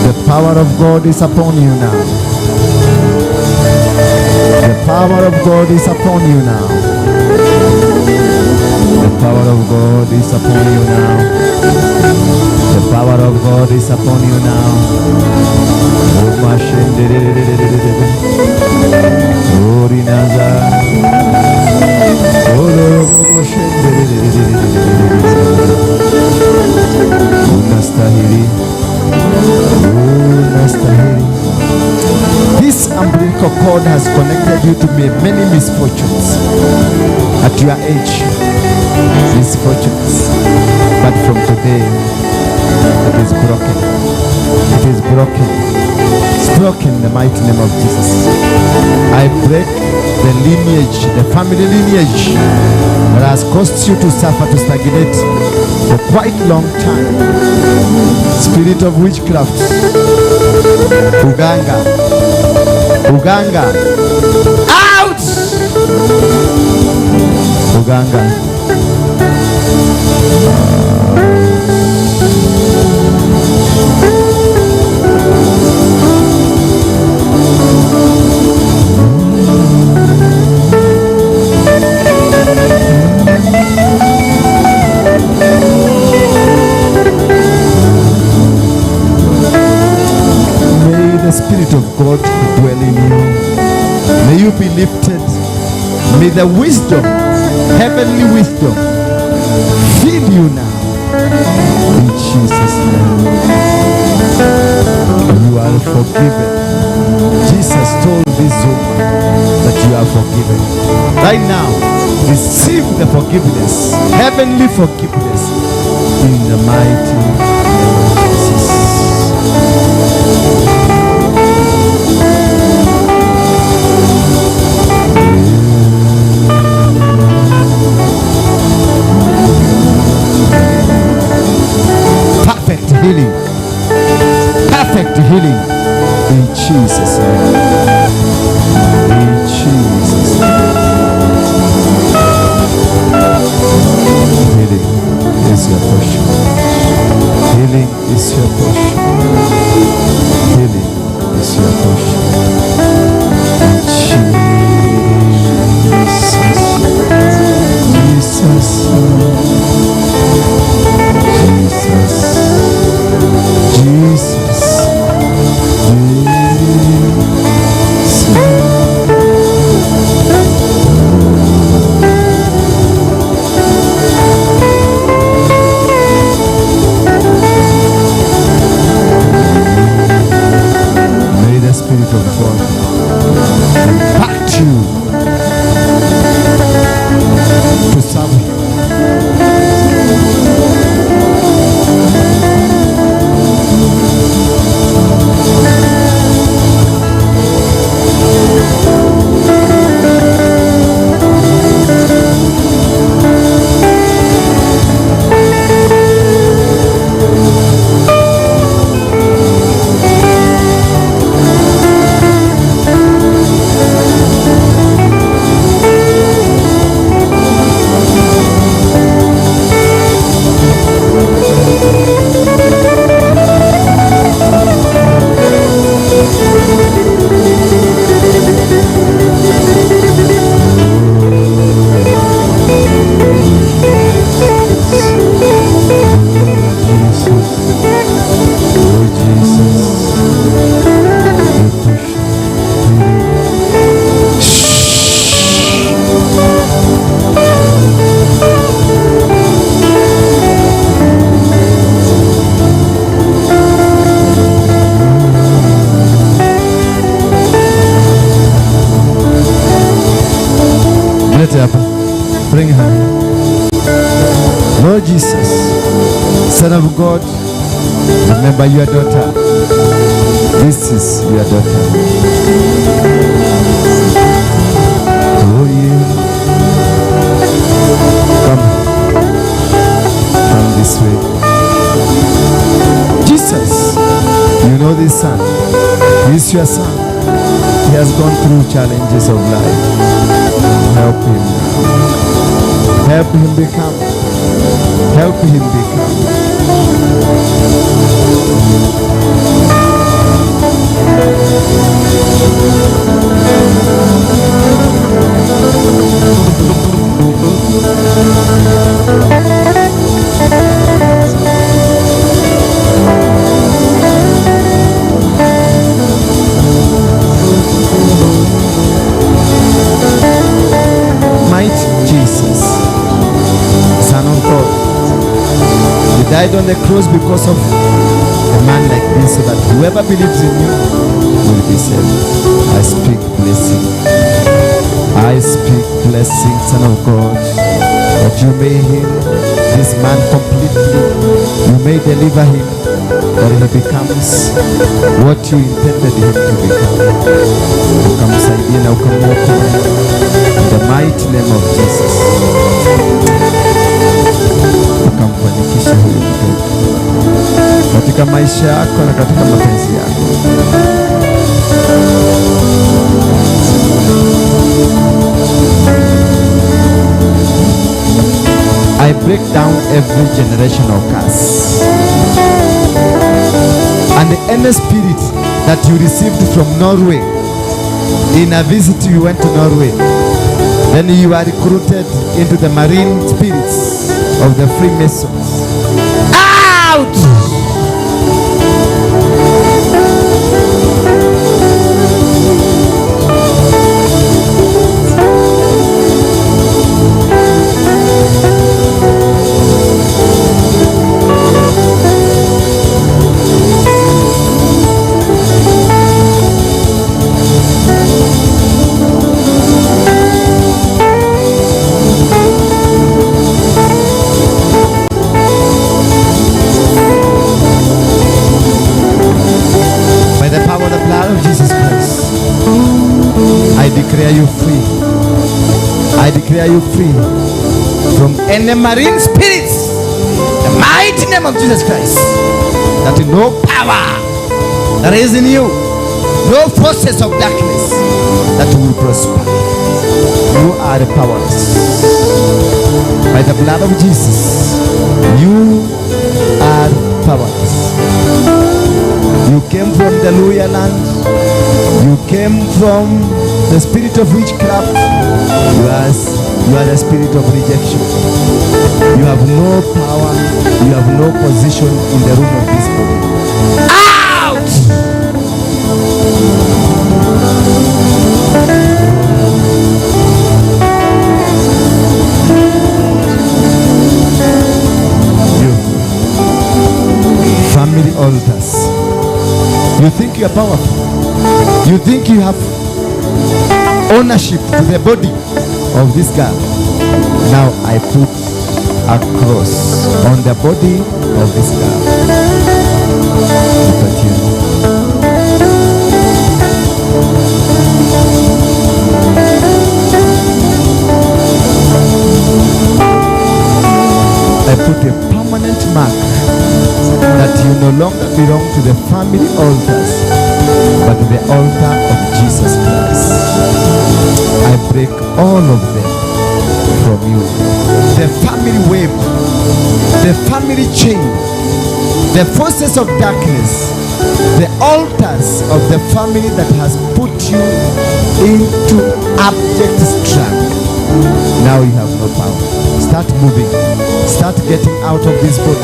The power of God is upon you now. The power of God is upon you now. The power of God is upon you now. The power of God is upon you now. This umbilical cord has connected you to many misfortunes at your age. Misfortunes. But from today, it is broken. It is broken. It's broken in the mighty name of Jesus. I break the lineage, the family lineage that has caused you to suffer, to stagnate for quite a long time. Spirit of witchcraft, Uganga, out! Uganga. The Spirit of God dwell in you. May you be lifted. May the wisdom, heavenly wisdom, fill you now. In Jesus' name. You are forgiven. Jesus told this woman that you are forgiven. Right now, receive the forgiveness, heavenly forgiveness, in the mighty name of Jesus. Healing, perfect healing in Jesus' name. In Jesus' name. Healing is your portion. Healing is your portion. Healing is your portion. In Jesus. Jesus. Lord Jesus, Son of God, remember your daughter. This is your daughter. Oh yeah. Come this way. Jesus, you know this son. This is your son. He has gone through challenges of life. Help him now. Help him become. Help him become. Mighty Jesus, Son of God, you died on the cross because of a man like this, so that whoever believes in you will be saved. I speak blessing. I speak blessing, Son of God, that you may heal this man completely. You may deliver him, that he becomes what you intended him to become. Ukamsaidia na ukamwokoa. In the mighty name of Jesus. Ukamfanikisha huyu mtoto katika maisha yako na katika mapenzi yako. I break down every generational curse and any spirit that you received from Norway. In a visit you went to Norway, then you are recruited into the marine spirits of the Freemasons. Out! Declare you free from any marine spirits. The mighty name of Jesus Christ. That no power that is in you, no forces of darkness that will prosper. You are powerless. By the blood of Jesus, you are powerless. You came from the Luya land. You came from the spirit of witchcraft. You are the spirit of rejection. You have no power. You have no position in the room of this body. Out! You family altars. You think you are powerful. You think you have ownership to the body of this girl. Now I put a cross on the body of this girl. Look at you. I put a permanent mark that you no longer belong to the family altars, but to the altar of Jesus Christ. I break all of them from you. The family web, the family chain, the forces of darkness, the altars of the family that has put you into abject struggle. Now you have no power. Start moving. Start getting out of this body.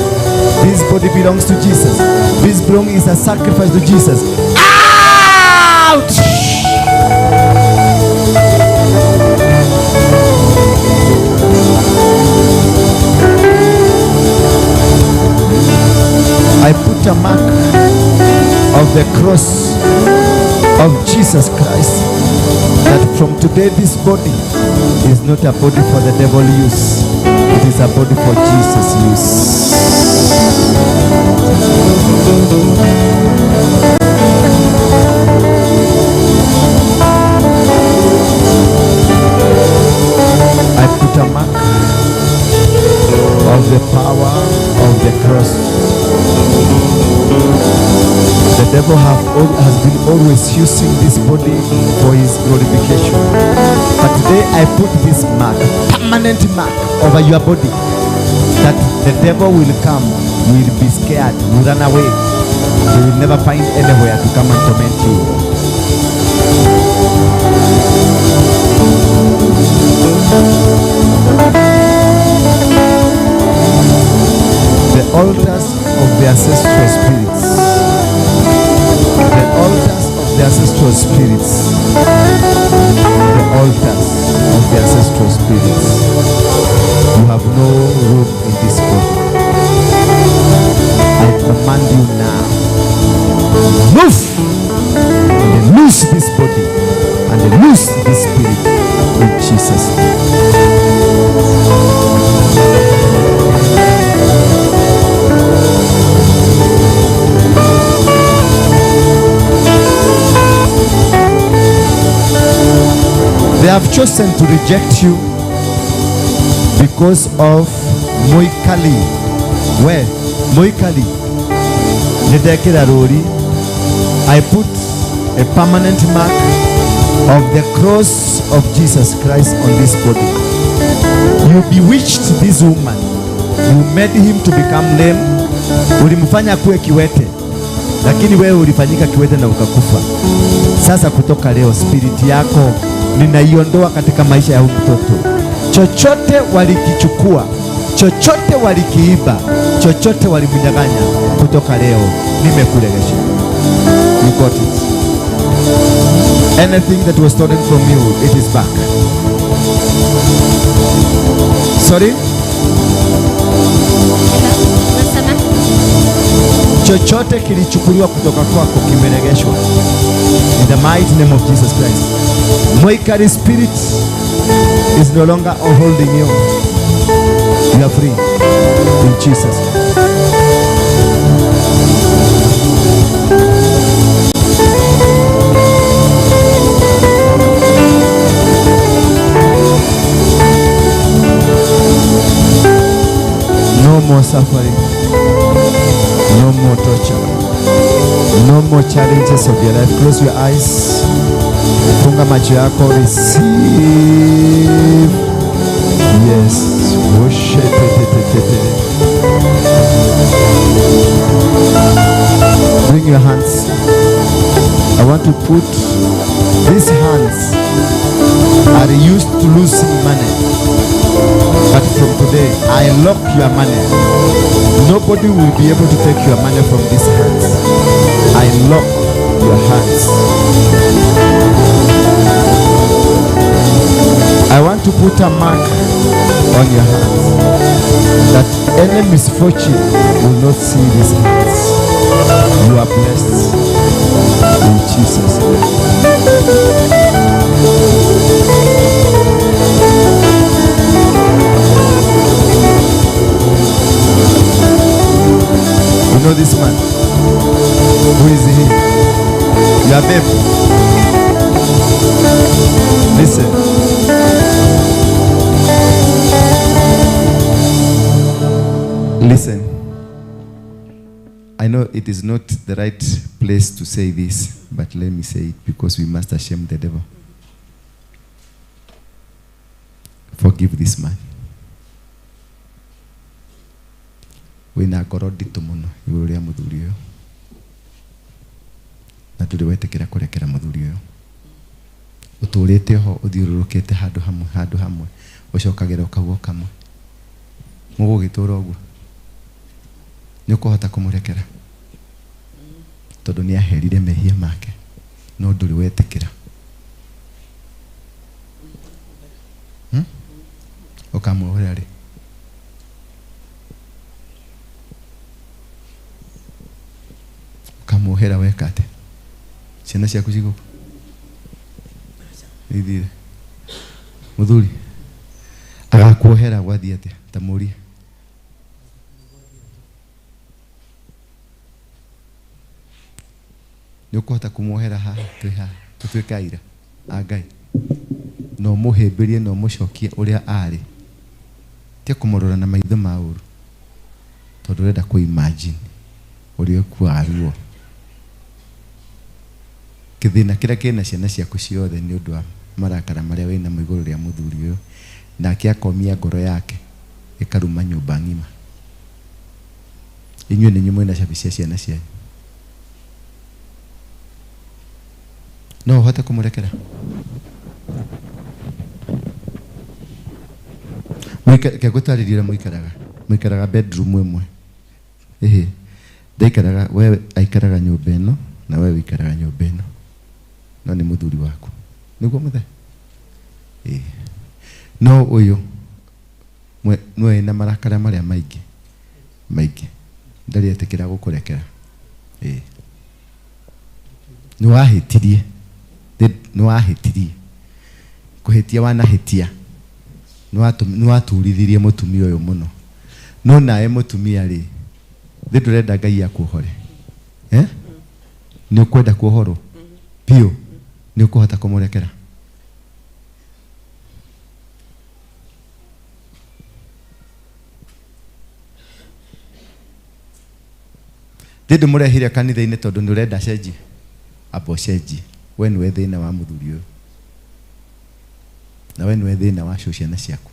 This body belongs to Jesus. This body is a sacrifice to Jesus. Out! I put a mark of the cross of Jesus Christ, that from today this body is not a body for the devil use. It is a body for Jesus' use. I put a mark of the power of the cross. The devil has been always using this body for his glorification. But today I put this mark, permanent mark over your body, that the devil will come, will be scared, will run away. He will never find anywhere to come and torment you. The altars of the ancestral spirits. The altars of the ancestral spirits. The altars of the ancestral spirits. You have no room in this body. I command you now. Move! And loose this body. And loose this spirit in Jesus' name. They have chosen to reject you because of Moikali. Where? Moikali. I put a permanent mark of the cross of Jesus Christ on this body. You bewitched this woman. You made him to become lame. Ulimfanya kuwe kiwete, lakini wewe ulifanyika kiwete na ukakufa. Sasa kutoka leo spirit yako ninaiondoa katika maisha ya huyu mtoto. Chochote walikichukua, chochote walikiiba, chochote walimnyang'anya, kutoka leo nimekurejesha. You got it. Anything that was stolen from you, it is back. Sorry? Chochote kilichukuliwa kutoka kwako kimeregeshwa. In the mighty name of Jesus Christ. Moikari spirit is no longer holding you. You are free in Jesus. No more suffering. No more torture. No more challenges of your life. Close your eyes. Funga macho yako. Receive. Yes. Worship. Bring your hands. I want to put these hands are used to losing money. But from today, I lock your money. Nobody will be able to take your money from these hands. I lock your hands. I want to put a mark on your hands that any misfortune will not see these hands. You are blessed in Jesus' name. You know this man? Who is he? Your babe. Listen. Listen. I know it is not the right place to say this, but let me say it because we must shame the devil. Forgive this man. Wina ngoro nditũ mũno igũrũ rĩa mũthuri ũyũ, na ndũrĩ wetĩkĩra kũrekera mũthuri ũyũ. Ũtũrĩte ho ũthiũrũrũkĩte handũ hamwe ũcokagĩra ũkauga kamwe. Mũgũgĩtũra ũguo nĩ ũkũhota kũmũrekera tondũ nĩ aherire mehia make, no ndũrĩ wetĩkĩra. Ũkamũohera rĩ? Ukamuohera weka atĩa? Ciana ciaku cigũkũ? Ithire. Mũthuri kuohera gwathi atia tamuria nĩ ũkũhota kũmuohera haha twĩ haha tũtuĩke aira a Ngai no mũhĩmbĩrie no mũcokie ũrĩa arĩ te kũmũrora na maitho ma ũru tondũ ũrenda kũ-imagine ũrĩa ũkuaga ruo kĩthĩna kĩrĩa kĩna ciana ciaku ciothe nĩ ũndũ wa marakara marĩa wĩna mo igũrũ rĩa mũthuri ũyũ nake akomia ngoro yake ĩkaruma nyũmba ng'ima inyuĩ nĩ inyuĩ mwĩna cabi cia ciana cianyu no ũhote kũmũrekera ke gũtarĩria ũrĩa mũikaraga bedroom ĩmwe ndaikaraga we aikaraga nyũmba ĩno na we wĩikaraga nyũmba ĩno no nĩ mũthuri waku nĩguo mũthe no ũyũ nĩ na marakara marĩa maingĩ ndarĩ etĩkĩra gũkũrekera nĩ wahĩtirie kũhĩtia wanahĩtia nĩ waturithirie mũtumia ũyũ mũno no nawe mũtumia rĩ ndũrenda Ngai akuohore nĩ ũkwenda kuohorwo piũ nĩ ũkũhota kũmũrekera ndĩmũrehire kanitha-inĩ tondũ nĩ ũrenda cenjie amba ũcenjie we nĩwe thĩna wa mũthuri ũyũ na we nĩwe thĩna wa ciana ciaku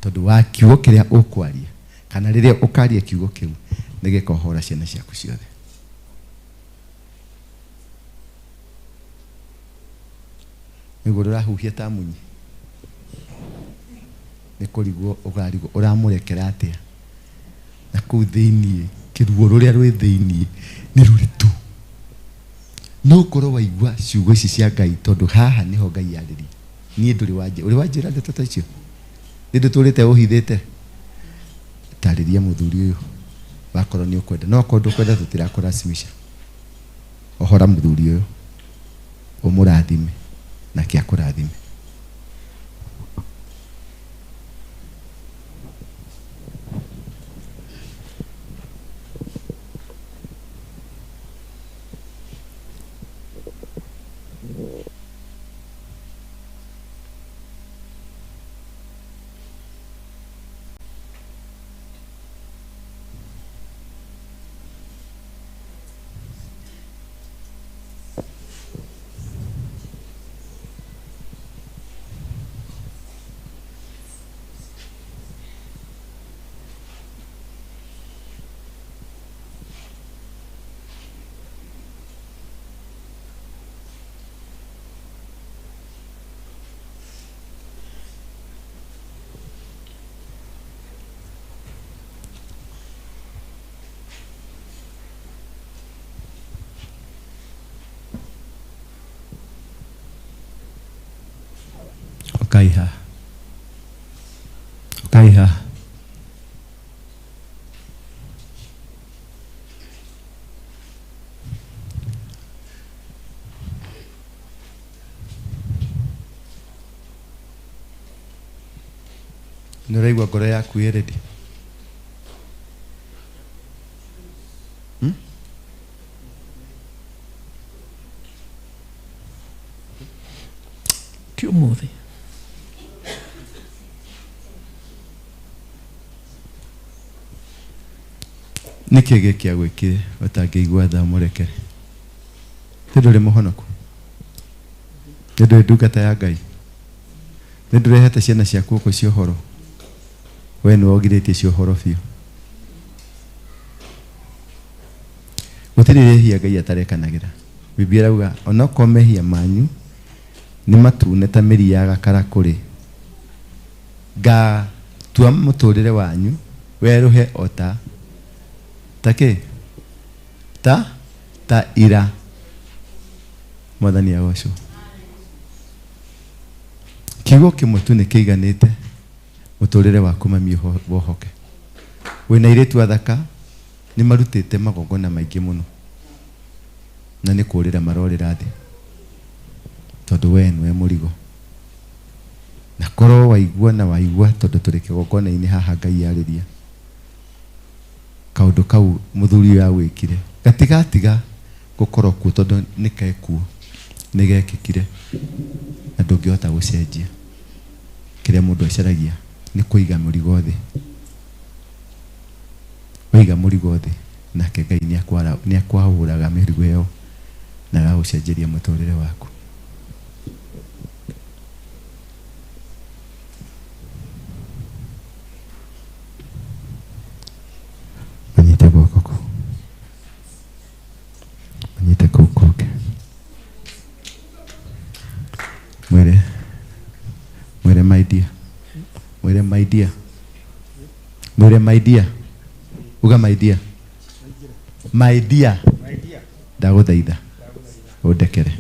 tondũ wa kiugo kĩrĩa ũkwaria kana rĩrĩa ũkaria kiugo kĩu nĩ gĩkohora ciana ciaku ciothe nĩguo ũrahuhia ta munyi nĩ kũrigwo ũgarigwo ũramũrekera atĩa na kũu thĩiniĩ kĩruo rũrĩa rwĩ thĩiniĩ nĩ rũritũ no ũkorwo waigua ciugo ici cia Ngai tondũ haha nĩho Ngai yarĩria niĩ ũrĩ wanjĩra ndeto ta icio nĩ ndũtũrĩte ũhithĩte tarĩria mũthuri ũyũ wakorwo nĩ ũkwenda no okorwo ndũkwenda tũtirakũracimisha ohora mũthuri ũyũ ũmũrathime nake akũrathime Kaiha nĩũraigua ngoro yaku ĩ ready Kiumuthi nĩkĩ gĩkĩa gwĩkire ũtangĩigua tha mũrekere ndũrĩ mũhonoku ndũrĩ ndungata ya Ngai ndũrehete ciana ciaku gũkũ cia ũhoro we nĩ wogirĩtie cia ũhoro biũ gũtirĩ rĩhia Ngai atarekanagĩra Biblia irauga onokorwo mehia manyu nĩ matune ta mĩri ya gakara kũrĩ ngatua mũtũrĩre wanyu werũhe ota ta ira Mwathani agocwo kiugo kĩmwe tu nĩ kĩiganĩte mũtũrĩre waku mami wohoke wĩna airĩtu athaka nĩ marutĩte magongona maingĩ mũno na nĩ kũrĩra marorĩra thĩ tondũ we nĩwe mũrigo na korwo waigua na waigua tondu turi kigongona-ini haha Ngai yariria kaundu kau muthuri ya gwikire gatigatiga gukorwo kuo tondu nikekuo nigekikire na ndungihota gucenjia kiria mundu acaragia ni kuiga murigo thi waiga murigo thi nake Ngai ni akwahuraga mirigo iyo na agagucenjeria muturire waku. Manyite guoko kuu, manyite kuu kuke, mwire my dear, mwire my dear, mwire my dear, uga my dear, my dear, ndaguthaitha undekere.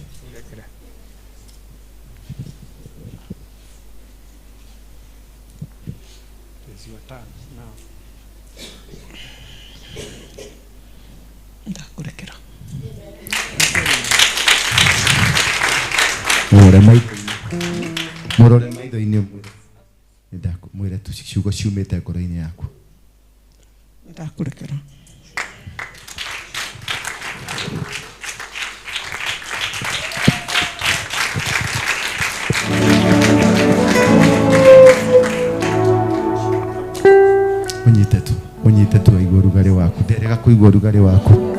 Ndakurekera. Murore maitho-ini mwire tuciugo ciumite ngoro-ini yaku. Ndakurekera. Unyite tu aigua rugari waku, nderega kuigua rugari waku.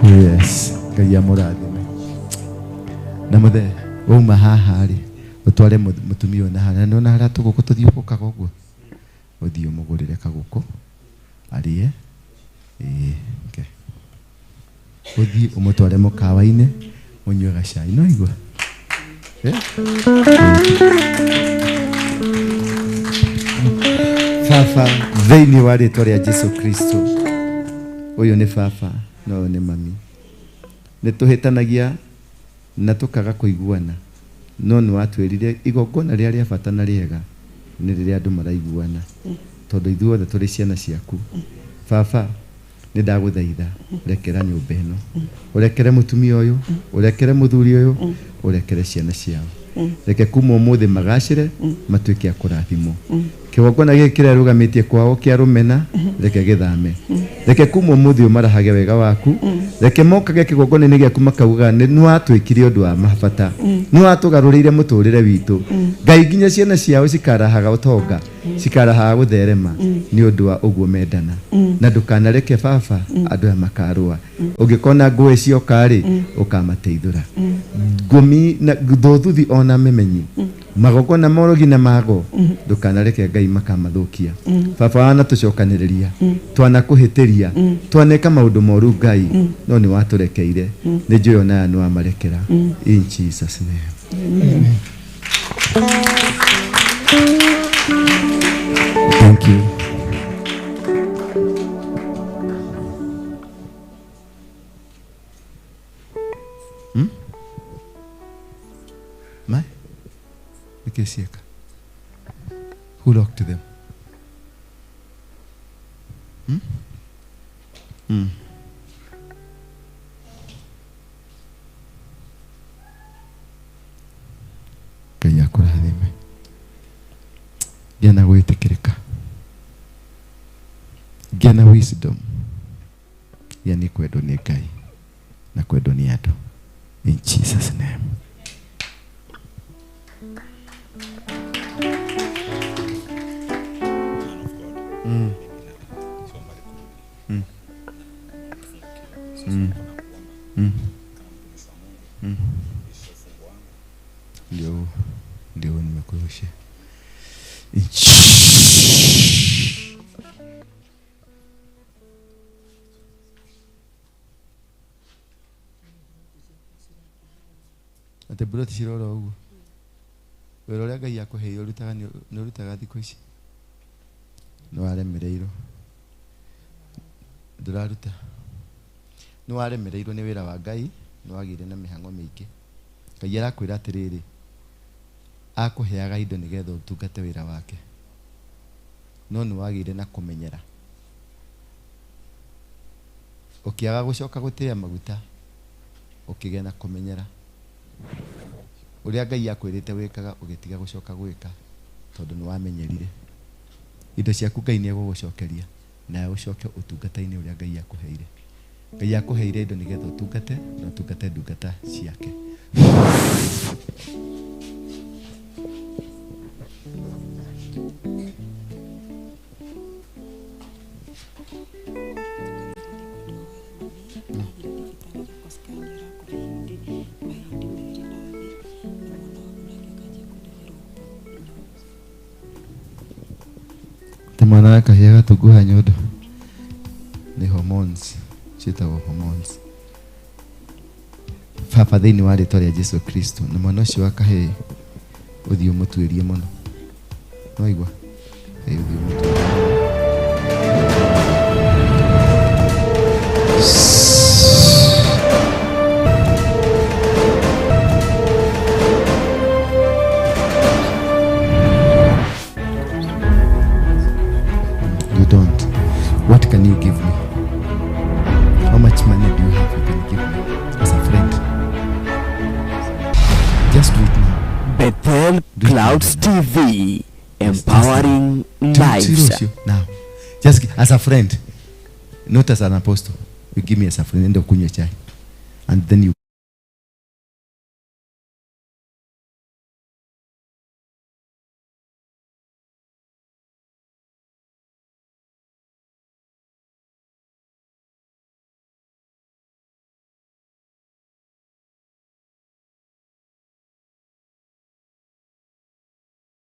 Yes, Ngai amurathime. Na muthe wauma haha ri utware mutumia na hana no na haratu guku tuthiukukaga uguo uthii umugurire kaguku arie okay. Uthii umutware mukawa-ini munywe gacai no igua Baba thĩinĩ wa rĩtwa rĩa Jesu Kristo, ũyũ nĩ baba na ũyũ nĩ mami, nĩ tũhĩtanagia na tũkaga kũiguana, no nĩ watwĩrire igongona rĩrĩa rĩa bata na rĩega nĩ rĩrĩa andũ maraiguana, tondũ ithuothe tũrĩ ciana ciaku. Baba nĩ ndagũthaitha rekera nyũmba ĩno, ũrekere mũtumia ũyũ, ũrekere mũthuri ũyũ, ũrekere ciana ciao, reke kuma ũmũthĩ magacĩre matuĩke a kũrathimwo. Kĩgongona gĩkĩ kĩrĩa rũgamĩtie kwao kĩa rũmena reke gĩthame, reke kuma ũmũthĩ ũmarahage wega waku, reke mokage kĩgongona-inĩ gĩaku makauga nĩ watwĩkire ũndũ wa mabata, nĩ watũgarũrĩire mũtũrĩre witũ. Ngai nginya ciana ciao cikarahaga ũtonga, cikarahaga gũtherema nĩ ũndũ wa ũguo mendana, na ndũkanareke baba andũ aya makarũa. Ũngĩkona ngũĩ cioka-rĩ ũkamateithũra, ngũmi na thothuthi ona memenyi magongona morogi na mago ndukanareke Ngai makamathũkia. Baba wana tucokanĩrĩria twanakũhĩtĩria twaneka maũndũ moru Ngai no nĩ watũrekeire, nĩ njũĩ ona aya nĩ wamarekera. In Jesus name. Amen. Thank you. Siaka. Who locked them? Ngai akũrathime. Gĩa na gwĩtĩkĩrĩka, gĩa na wisdom, gĩa nĩ kwendwo nĩ Ngai na kwendwo nĩ andũ. In Jesus name. Ndio nimekurusha. Ate bro tiroro ugu. Wero rĩa Ngai akũheire ũrutaga nĩ ũrutaga thikũ ici. Nĩ waremereirwo. Ndũraruta. Nĩ waremereirwo nĩ wĩra wa Ngai, nĩ wagĩire na mĩhang'o mĩingĩ. Ngai arakwĩra atĩrĩrĩ, akũheaga indo nĩgetha ũtungate wĩra wake, no nĩ wagĩire na kũmenyera. Ũkĩaga gũcoka gũtĩa maguta ukigena kumenyera uria Ngai akwirite wikaga ugitiga gucoka gwika tondu ni wamenyerire indo ciaku Ngai ni egugucokeria na ucoke utungata-ini uria Ngai akuheire. Ngai akuheire indo nigetha utungate na utungate ndungata ciake. Mwana akahia gatuguha nyondo ni hormones, ciĩtagwo hormones. Baba thĩinĩ wa rĩĩtwa rĩa Jesu Kristo na mwana ũcio akahĩ ũthiũ mũtuĩrie mũno. No igua ũthiũ mũtuĩrie. What can you give me? How much money do you have you can give me as a friend? Just do it now. Bethel Clouds TV, empowering lives. Now, just as a friend, not as an apostle. You give me as a friend and kunywa chai, and then you